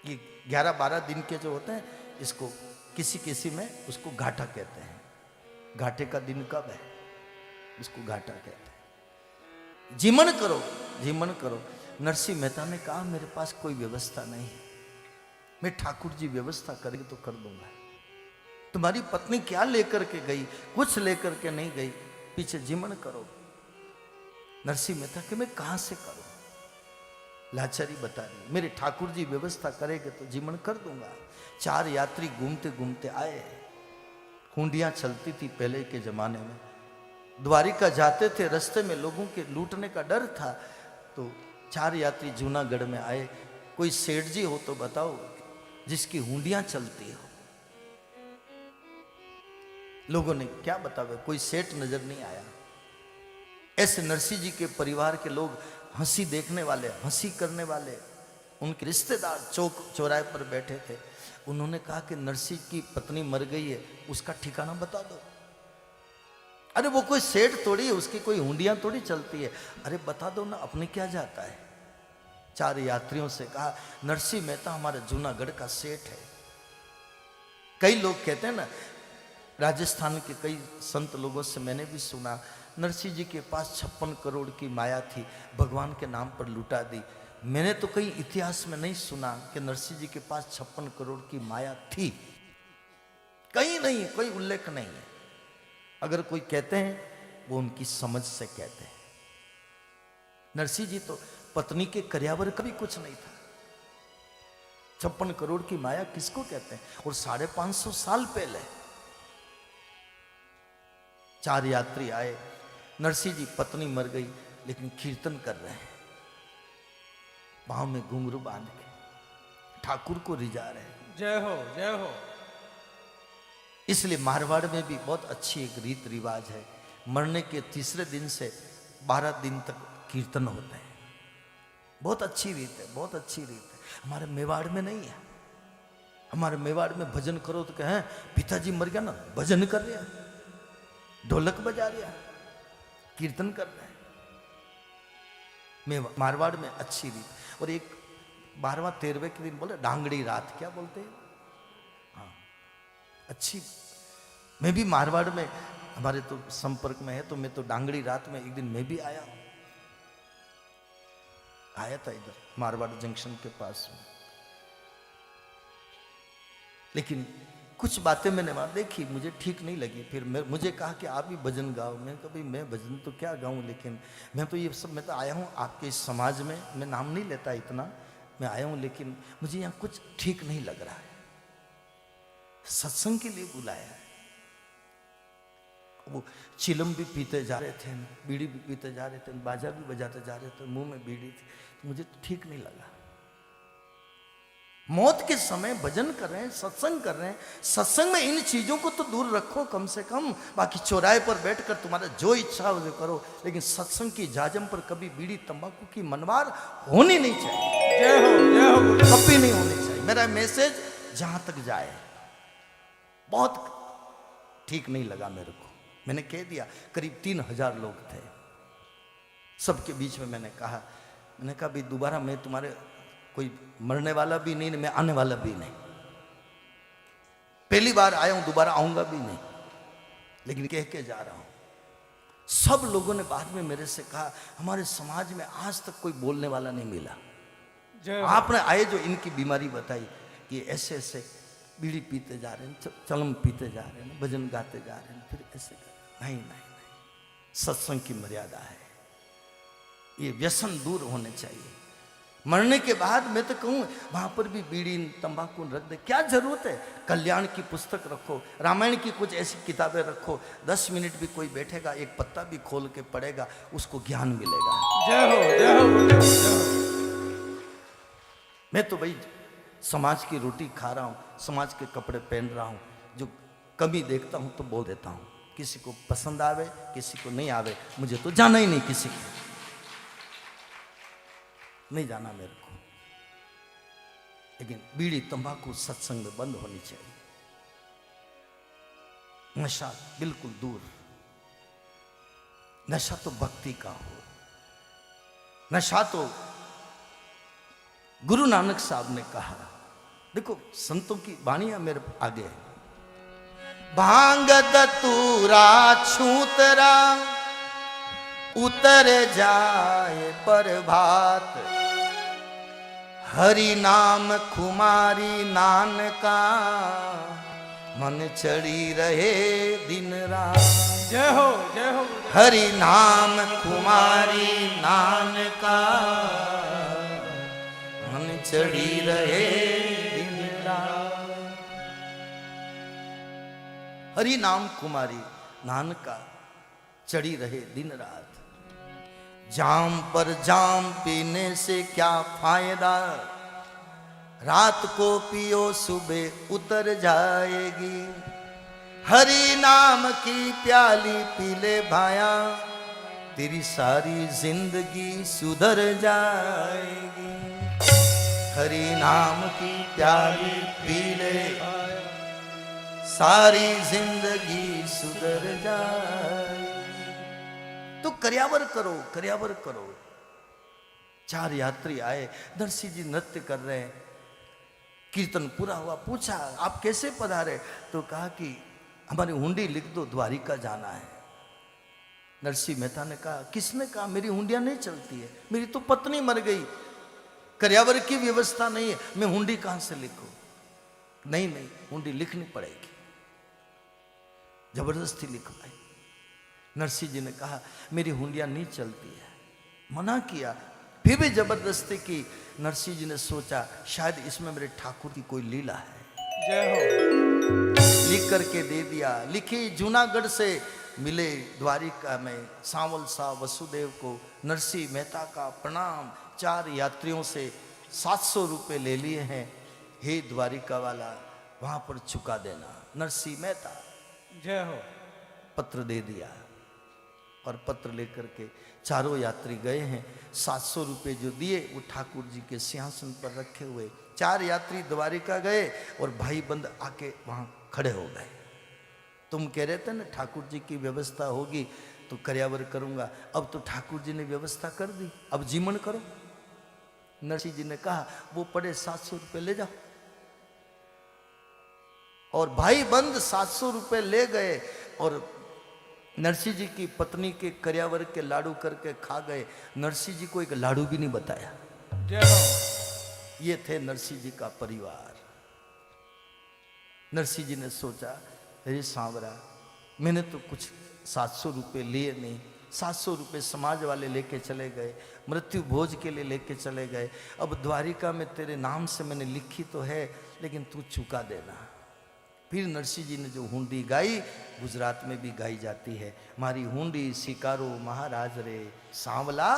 ये 11-12 दिन के जो होते हैं, इसको किसी किसी में उसको घाटा कहते हैं। घाटे का दिन कब है? उसको घाटा कहते हैं। जीमन करो, जीमन करो। नरसिंह मेहता ने कहा, मेरे पास कोई व्यवस्था नहीं है, मैं ठाकुर जी व्यवस्था करेंगे तो कर दूंगा। तुम्हारी पत्नी क्या लेकर के गई? कुछ लेकर के नहीं गई, पीछे जीमन करो। नरसिंह मेहता कि मैं कहां से करूं? लाचारी बता रही, मेरे ठाकुर जी व्यवस्था करेंगे तो जीवन कर दूंगा। 4 यात्री घूमते घूमते आए। हुंडियां चलती थी पहले के जमाने में, द्वारिका जाते थे, रास्ते में लोगों के लूटने का डर था, तो 4 यात्री जूनागढ़ में आए। कोई सेठ जी हो तो बताओ जिसकी हुंडियां चलती हो। लोगों ने क्या बतावे, कोई सेठ नजर नहीं आया। ऐसे नरसिंह जी के परिवार के लोग, हंसी देखने वाले, हंसी करने वाले, उनके रिश्तेदार चौक चौराहे पर बैठे थे। उन्होंने कहा कि नरसिंह की पत्नी मर गई है, उसका ठिकाना बता दो। अरे वो कोई सेठ थोड़ी है, उसकी कोई हुंडियां थोड़ी चलती है। अरे बता दो ना, अपने क्या जाता है। 4 यात्रियों से कहा, नरसिंह मेहता हमारे जूनागढ़ का सेठ है। कई लोग कहते हैं ना, राजस्थान के कई संत लोगों से मैंने भी सुना, नरसिंह जी के पास 56 करोड़ की माया थी, भगवान के नाम पर लुटा दी। मैंने तो कहीं इतिहास में नहीं सुना कि नरसिंह जी के पास 56 करोड़ की माया थी, कहीं नहीं, कोई उल्लेख नहीं है। अगर कोई कहते हैं वो उनकी समझ से कहते हैं। नरसिंह जी तो पत्नी के कर्यावर कभी कुछ नहीं था। 56 करोड़ की माया किसको कहते हैं, और 550 साल पहले। 4 यात्री आए, नरसिंह जी पत्नी मर गई लेकिन कीर्तन कर रहे हैं, पांव में घुंघरू बांध के ठाकुर को रिझा रहे हैं। जय हो, जय हो। इसलिए मारवाड़ में भी बहुत अच्छी एक रीत रिवाज है, मरने के तीसरे दिन से 12 दिन तक कीर्तन होते हैं। बहुत अच्छी रीत है, बहुत अच्छी रीत है। हमारे मेवाड़ में नहीं है। हमारे मेवाड़ में भजन करो तो कहें पिताजी मर गया ना, भजन कर रहा, ढोलक बजा रहा, कीर्तन कर रहे हैं। मारवाड़ में अच्छी रीत। और एक 12वां 13वें के दिन बोले डांगड़ी रात, क्या बोलते हैं, हाँ अच्छी। मैं भी मारवाड़ में, हमारे तो संपर्क में है, तो मैं तो डांगड़ी रात में एक दिन मैं भी आया था इधर मारवाड़ जंक्शन के पास में। लेकिन कुछ बातें मैंने वहां देखी, मुझे ठीक नहीं लगी। फिर मुझे कहा कि आप भी भजन गाओ। मैं कभी मैं भजन तो क्या गाऊं, लेकिन मैं तो ये सब, मैं तो आया हूं आपके इस समाज में, मैं नाम नहीं लेता इतना, मैं आया हूं, लेकिन मुझे यहाँ कुछ ठीक नहीं लग रहा है। सत्संग के लिए बुलाया है। वो चिलम भी पीते जा रहे थे, बीड़ी भी पीते जा रहे थे, बाजा भी बजाते जा रहे थे, मुंह में बीड़ी थी, तो मुझे तो ठीक नहीं लगा। मौत के समय भजन कर रहे हैं, सत्संग कर रहे हैं, सत्संग में इन चीजों को तो दूर रखो कम से कम। बाकी चौराहे पर बैठकर तुम्हारा जो इच्छा हो वो करो, लेकिन सत्संग की जाजम पर कभी बीड़ी तंबाकू की मनवार होनी नहीं चाहिए। जय हो, जय हो। कभी नहीं होनी चाहिए। मेरा मैसेज जहां तक जाए, बहुत ठीक नहीं लगा मेरे को। मैंने कह दिया, करीब 3000 लोग थे, सबके बीच में मैंने कहा भाई दोबारा मैं तुम्हारे, कोई मरने वाला भी नहीं, मैं आने वाला भी नहीं, पहली बार आया हूं, दोबारा आऊंगा भी नहीं, लेकिन कह के जा रहा हूं। सब लोगों ने बाद में मेरे से कहा, हमारे समाज में आज तक कोई बोलने वाला नहीं मिला। जय हो। आपने आए जो इनकी बीमारी बताई कि ऐसे ऐसे बीड़ी पीते जा रहे हैं, चलम पीते जा रहे हैं, भजन गाते जा रहे हैं, फिर ऐसे नहीं, सत्संग की मर्यादा है। ये व्यसन दूर होने चाहिए। मरने के बाद मैं तो कहूँ वहां पर भी बीड़ी तंबाकू रख दे, क्या जरूरत है। कल्याण की पुस्तक रखो, रामायण की कुछ ऐसी किताबें रखो, 10 मिनट भी कोई बैठेगा, एक पत्ता भी खोल के पढ़ेगा, उसको ज्ञान मिलेगा। जय हो, जय हो, जय हो। मैं तो भाई समाज की रोटी खा रहा हूँ, समाज के कपड़े पहन रहा हूँ, जो कमी देखता हूँ तो बोल देता हूँ। किसी को पसंद आवे, किसी को नहीं आवे, मुझे तो जाना ही नहीं, किसी को नहीं जाना मेरे को। लेकिन बीड़ी तंबाकू सत्संग में बंद होनी चाहिए। नशा बिल्कुल दूर। नशा तो भक्ति का हो, नशा तो गुरु नानक साहब ने कहा। देखो संतों की वाणियां मेरे आगे है। भांग दतूरा छूतरा उतर जाए प्रभात, हरि नाम खुमारी नानका मन चढ़ी रहे दिन रात। जय हो, जय हो। हरि नाम खुमारी नानका चढ़ी रहे दिन रात। हरि नाम कुमारी नानका चढ़ी रहे दिन रात। जाम पर जाम पीने से क्या फायदा, रात को पियो सुबह उतर जाएगी। हरि नाम की प्याली पी ले भाया, तेरी सारी जिंदगी सुधर जाएगी। हरि नाम की प्याली पी ले, सारी जिंदगी सुधर जाएगी। तो कर्यावर करो, कर्यावर करो। 4 यात्री आए, नरसिंह जी नृत्य कर रहे हैं। कीर्तन पूरा हुआ, पूछा आप कैसे पधारे, तो कहा कि हमारी हुंडी लिख दो, द्वारिका जाना है। नरसिंह मेहता ने कहा, किसने कहा, मेरी हुंडियां नहीं चलती है, मेरी तो पत्नी मर गई, कर्यावर की व्यवस्था नहीं है, मैं हुंडी कहां से लिखूं। नहीं नहीं, हुंडी लिखनी पड़ेगी। जबरदस्ती लिखवाई। नरसिंह जी ने कहा मेरी हुंडियां नहीं चलती है, मना किया, फिर भी जबरदस्ती की। नरसिंह जी ने सोचा शायद इसमें मेरे ठाकुर की कोई लीला है। जय हो। लिख करके दे दिया। लिखी, जूनागढ़ से मिले द्वारिका में सांवल सा वसुदेव को नरसिंह मेहता का प्रणाम। 4 यात्रियों से 700 रुपये ले लिए हैं। हे द्वारिका वाला, वहां पर चुका देना। नरसिंह मेहता जय हो। पत्र दे दिया और पत्र लेकर के 4 यात्री गए हैं। 700 रुपये जो दिए वो ठाकुर जी के सिंहासन पर रखे हुए। 4 यात्री द्वारिका गए और भाई बंद आके वहां खड़े हो गए। तुम कह रहे थे ना ठाकुर जी की व्यवस्था होगी तो कर्यावर करूंगा, अब तो ठाकुर जी ने व्यवस्था कर दी, अब जीवन करो। नरसिंह जी ने कहा वो पड़े 700 रुपये ले जाओ। और भाई बंद 700 रुपये ले गए और नरसिंह जी की पत्नी के कर्यावर के लाडू करके खा गए। नरसिंह जी को एक लाडू भी नहीं बताया। जय हो। ये थे नरसिंह जी का परिवार। नरसिंह जी ने सोचा, अरे सांवरा, मैंने तो कुछ 700 रुपये लिए नहीं, 700 रुपये समाज वाले लेके चले गए, मृत्यु भोज के लिए लेके चले गए। अब द्वारिका में तेरे नाम से मैंने लिखी तो है, लेकिन तू चुका देना। फिर नरसिंह जी ने जो हुंडी गाई, गुजरात में भी गाई जाती है, मारी हुंडी सिकारो महाराज रे, सांवला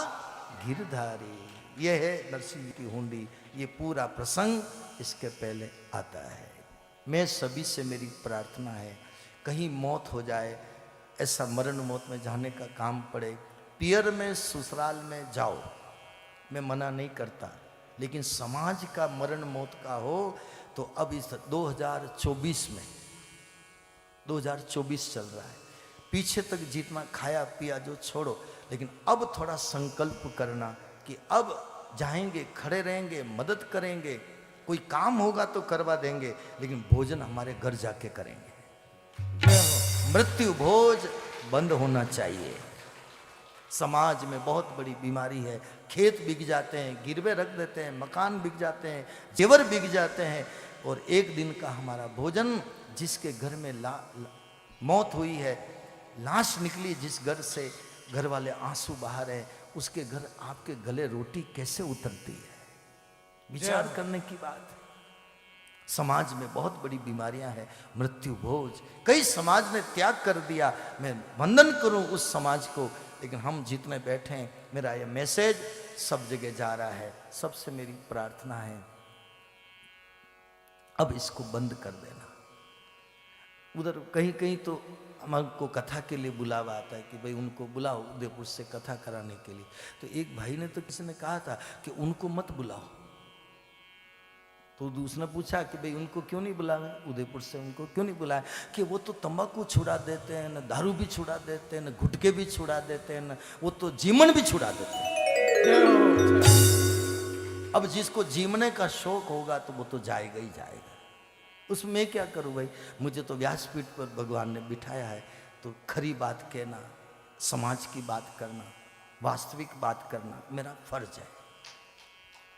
गिरधारी। यह है नरसिंह जी की हुंडी। ये पूरा प्रसंग इसके पहले आता है। मैं सभी से मेरी प्रार्थना है, कहीं मौत हो जाए, ऐसा मरण मौत में जाने का काम पड़े, पियर में ससुराल में जाओ, मैं मना नहीं करता, लेकिन समाज का मरण मौत का हो तो अब इस 2024 में 2024 चल रहा है, पीछे तक जितना खाया पिया जो छोड़ो, लेकिन अब थोड़ा संकल्प करना कि अब जाएंगे, खड़े रहेंगे, मदद करेंगे, कोई काम होगा तो करवा देंगे, लेकिन भोजन हमारे घर जाके करेंगे। मृत्यु भोज बंद होना चाहिए। समाज में बहुत बड़ी बीमारी है, खेत बिक जाते हैं, गिरवे रख देते हैं, मकान बिक जाते हैं, जेवर बिक जाते हैं, और एक दिन का हमारा भोजन, जिसके घर में मौत हुई है, लाश निकली जिस घर से, घर वाले आंसू बहा रहे, उसके घर आपके गले रोटी कैसे उतरती है? विचार करने की बात है। समाज में बहुत बड़ी बीमारियां हैं, मृत्यु भोज, कई समाज ने त्याग कर दिया। मैं वंदन करूं उस समाज को, लेकिन हम जितने बैठे हैं, मेरा ये मैसेज सब जगह जा रहा है। सबसे मेरी प्रार्थना है, अब इसको बंद कर देना। उधर कहीं कहीं तो हमको कथा के लिए बुलावा आता है कि भाई उनको बुलाओ उदयपुर से कथा कराने के लिए। तो एक भाई ने तो किसी ने कहा था कि उनको मत बुलाओ, तो दूसरा पूछा कि भाई उनको क्यों नहीं बुलावे, उदयपुर से उनको क्यों नहीं बुलाया? कि वो तो तंबाकू छुड़ा देते हैं, न दारू भी छुड़ा देते हैं, न गुटके भी छुड़ा देते हैं, न वो तो जीवन भी छुड़ा देते हैं। अब जिसको जीवने का शौक होगा तो वो तो जाएगा ही जाएगा, उसमें क्या करूं भाई? मुझे तो व्यासपीठ पर भगवान ने बिठाया है, तो खरी बात कहना, समाज की बात करना, वास्तविक बात करना मेरा फर्ज है।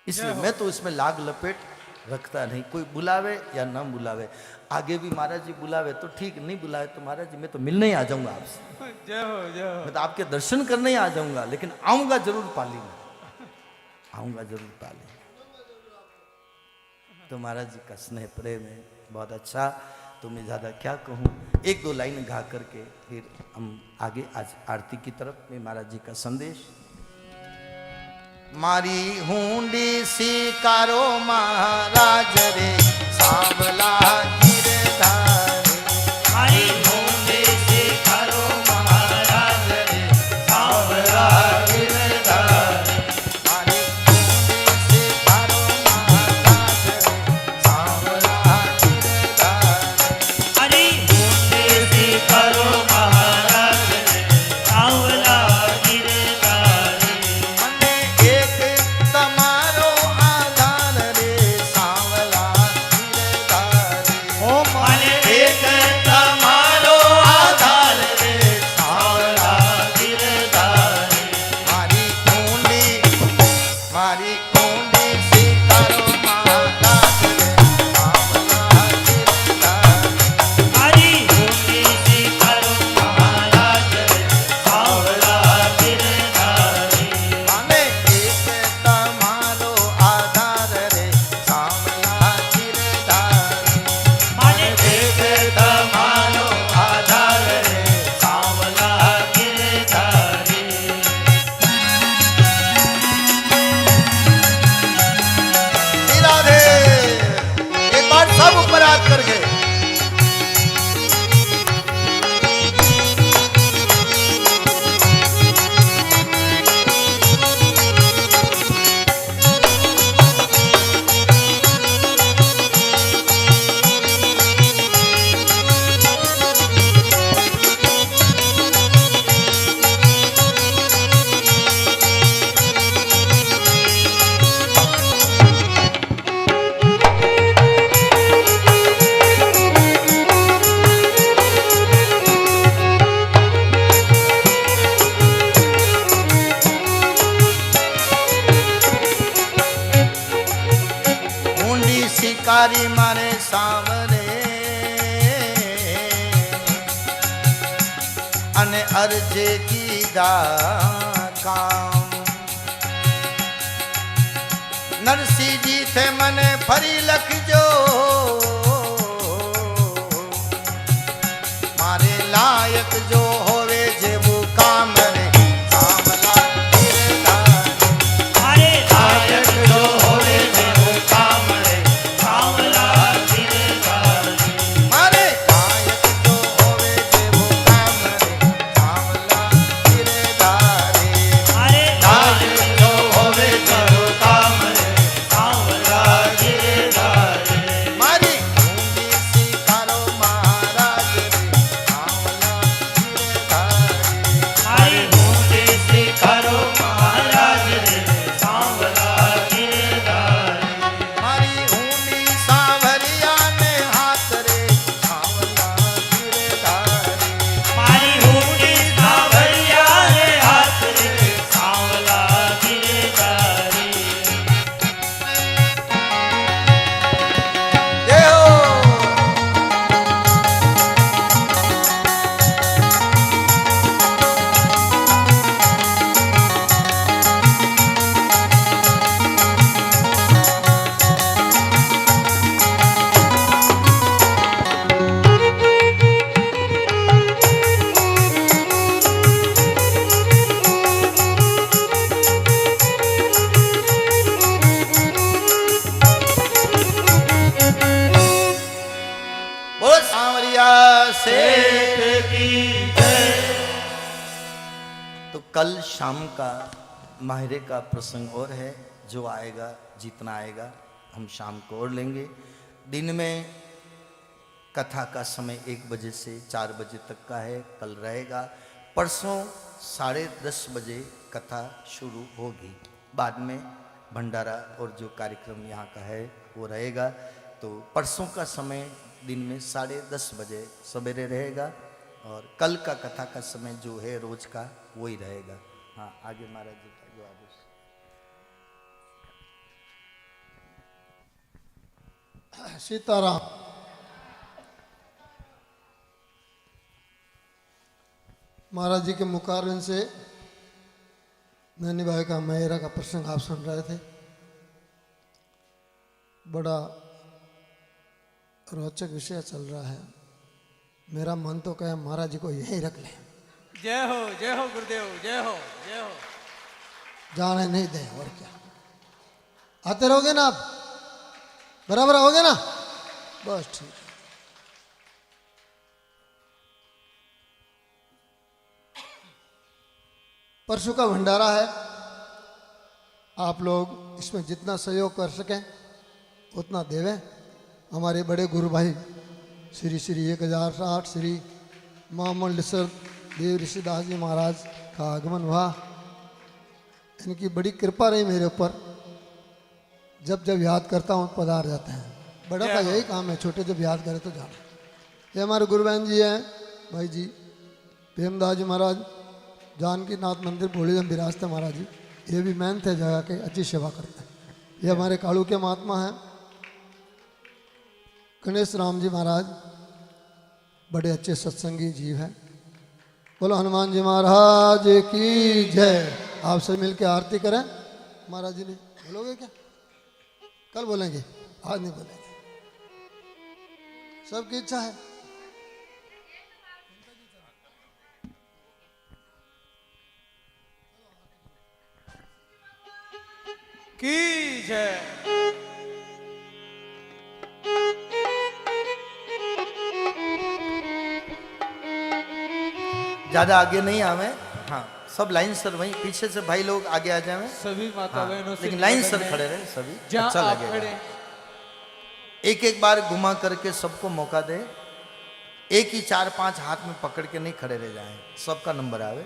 इसलिए मैं तो इसमें लाग लपेट रखता नहीं, कोई बुलावे या ना बुलावे। आगे भी महाराज जी बुलावे तो ठीक, नहीं बुलावे तो महाराज जी मैं तो मिलने ही आ जाऊंगा आपसे। जय हो, जय हो। मैं तो आपके दर्शन करने ही आ जाऊंगा, लेकिन आऊंगा जरूर पाली में, आऊंगा जरूर पाली। तो महाराज जी का स्नेह प्रेम है बहुत अच्छा। तो मैं ज़्यादा क्या कहूँ, एक दो लाइन गा करके फिर हम आगे आज आरती की तरफ में महाराज जी का संदेश। मारी हुंडी सिकारो महाराज रे सांवला गिरधारी। मारी हुंडी सिकारो महाराज रे सांवला गिरधारी। मारी हुंडी सिकारो महाराज रे सांवला गिरधारी। हरी हुंडी सिकारो महाराज रे सांवला गिरधारी। મને એક તમારો આધાર રે सांवला गिरधारी। ओ મને એક તમારો આધાર રે सांवला गिरधारी। મારી કુંડી સ્વીકારો મહારાજ રે सांवला गिरधारी। हरी हुंडी सिकारो महाराज रे सांवला गिरधारी। મને એક તમારો આધાર રે सांवला गिरधारी। મને એક તમારો આધાર રે सांवला गिरधारी। राधे एक बार सब ऊपर हाथ करके ઊંડી શિકારી મારે સાવરે અને અરજે કીધા કામ। નરસિંહજી थे મને ફરી લખજો મારે લાયક જો હોવે જેવું કામ રે सांवला गिरधारी। हरे लायक जो होवे जेवो काम रे सांवला गिरधारी। मारे लायक जो होवे जेवो काम रे सांवला गिरधारी। हरे लायक जो होवे जेवो काम रे सांवला गिरधारी। मारी ऊंडी सिकारो महाराज रे सांवला गिरधारी। हरी हुंडी सिकारो महाराज रे सांवला गिरधारी। मारी ऊंडी सांवरिया ने हाथ रे सांवला गिरधारी। मारी हुंडी सांवरिया रे हाथ रे सांवला गिरधारी। जय हो। बोलो सांवरिया सेठ की जय। तो कल शाम का माहिरे का प्रसंग और है, जो आएगा जितना आएगा हम शाम को और लेंगे। दिन में कथा का समय 1 बजे से 4 बजे तक का है, कल रहेगा। परसों 10:30 बजे कथा शुरू होगी। बाद में भंडारा और जो कार्यक्रम यहाँ का है वो रहेगा। तो परसों का समय दिन में 10:30 बजे सवेरे रहेगा और कल का कथा का समय जो है रोज का वही रहेगा। हाँ, आगे महाराज जी का जो आदेश। सीताराम। महाराज जी के मुकारण से नैनी भाई का मेहरा का प्रसंग आप सुन रहे थे। बड़ा रोचक विषय चल रहा है। मेरा मन तो कहे महाराज जी को यहीं रख ले, जय हो गुरुदेव, जय हो जय हो। जाने नहीं दे। और क्या आते रहोगे ना आप, बराबर आओगे ना, बस ठीक है। परसों का भंडारा है, आप लोग इसमें जितना सहयोग कर सकें उतना देवें। हमारे बड़े गुरु भाई श्री श्री 1008 श्री महामंडलेश्वर देव ऋषिदास जी महाराज का आगमन हुआ। इनकी बड़ी कृपा रही मेरे ऊपर, जब जब याद करता हूँ पधार जाते हैं। बड़ा का यही काम है, छोटे जब याद करें तो जाना। ये हमारे गुरु बहन जी हैं, भाई जी प्रेमदास जी महाराज, जानकी नाथ मंदिर भोली में विराजते महाराज जी। ये भी मेहनत है जगह के, अच्छी सेवा करते हैं। ये हमारे कालू के महात्मा हैं गणेश राम जी महाराज, बड़े अच्छे सत्संगी जीव हैं। बोलो हनुमान जी महाराज की जय। आप सब मिलकर आरती करें। महाराज जी ने बोलोगे क्या? कल बोलेंगे, आज नहीं बोलेंगे। सबकी इच्छा है। की जय। ज्यादा आगे नहीं आवे, हाँ सब लाइन सर, वहीं पीछे से भाई लोग आगे आ जाए। सभी माता हाँ, बहनों से लेकिन लाइन निवेदन सर है, खड़े रहे सभी, जहाँ अच्छा आप लगेगा। खड़े। एक एक बार घुमा करके सबको मौका दे, एक ही 4-5 हाथ में पकड़ के नहीं खड़े रह जाएं, सबका नंबर आवे।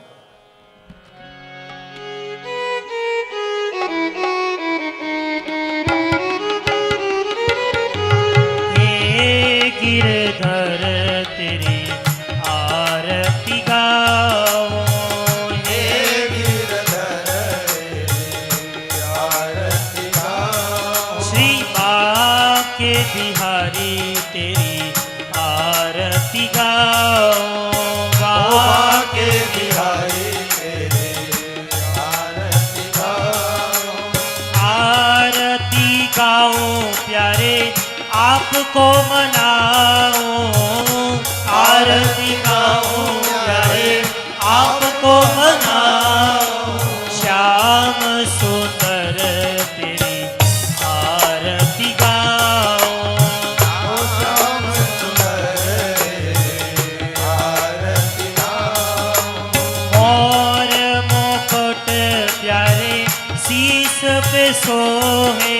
हे गिरधर तेरी आरती गाओ, हे गिरधर तेरी आरती गाओ। श्री बांके बिहारी तेरी आरती गाओ, बांके बिहारी तेरी आरती गाओ। आरती गाओ प्यारे आपको मनाओ, आरती गाओ प्यारे आपको मनाओ। श्याम सुंदर तेरी आरती गाओ, श्याम सुंदर तेरी आरती गाओ। और मुकुट प्यारे शीस पे सोहे,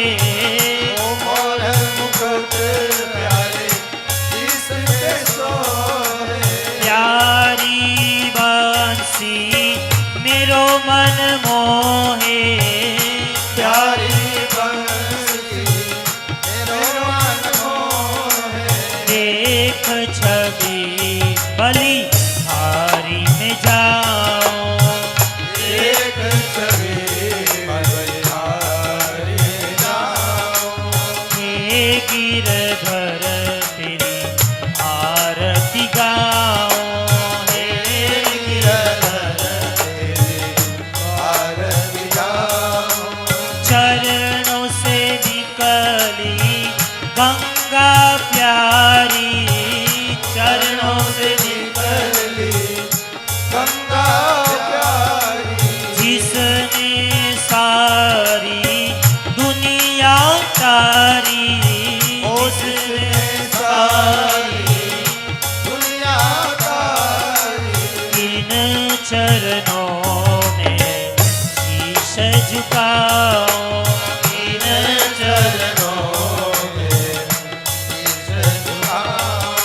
प्यारी बंसी मेरो मन मोहे, प्यारी बंसी मेरो मन मोहे। देख छवि बलिहारी में जाओ, देख छवि बलिहारी में जाओ। हे गिरधर तेरी आरती गाओ, चरणों से निकली गंगा प्यारी, चरणों से निकली गंगा प्यारी। जिसने सारी दुनिया तारी, उसने सारी दुनिया तारी। इन चरणों में शीश झुकाओ, इन चरणों में शीश झुकाओ।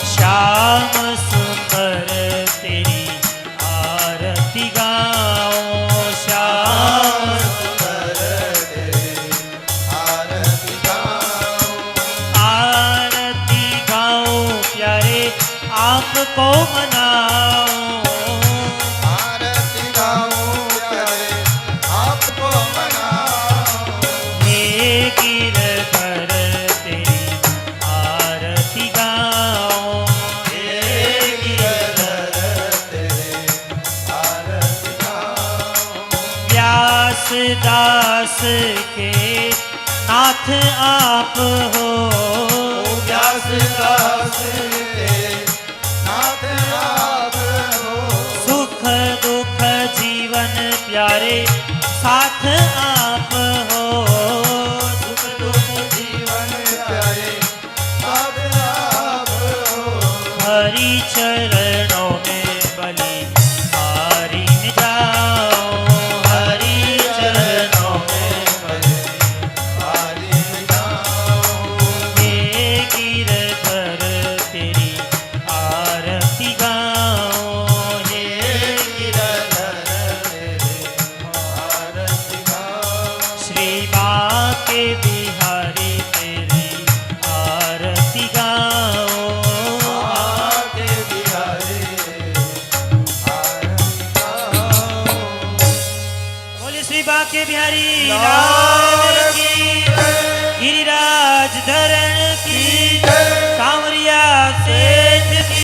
श्याम सुंदर तेरी आरती गाओ, श्याम सुंदर तेरी आरती गाओ। आरती गाओ प्यारे आपको मनाओ, आरती गाओ प्यारे आपको मनाओ। हे गिरधर तेरी आरती गाओ, हे गिरधर तेरी आरती गाओ। व्यास दास के नाथ आप हो, व्यास दास दास तेरे नाथ आप हो। सुख दुख जीवन प्यारे साथ आप हो। सुख दुख जीवन प्यारे साथ आप हो। हरि चरणों में बलि हारी न जाओ। हरि चरणों में हारी जाऊं। हे गिरधर तेरी आरती गाओ। हे गिरधर तेरे आरती गाऊं। श्री बाके बिहारी तेरी आरती गाओ। आके बिहारी आरती गाऊं। बोले श्री बाके बिहारी लाल की। गिरिराज धरण की। सांवरिया से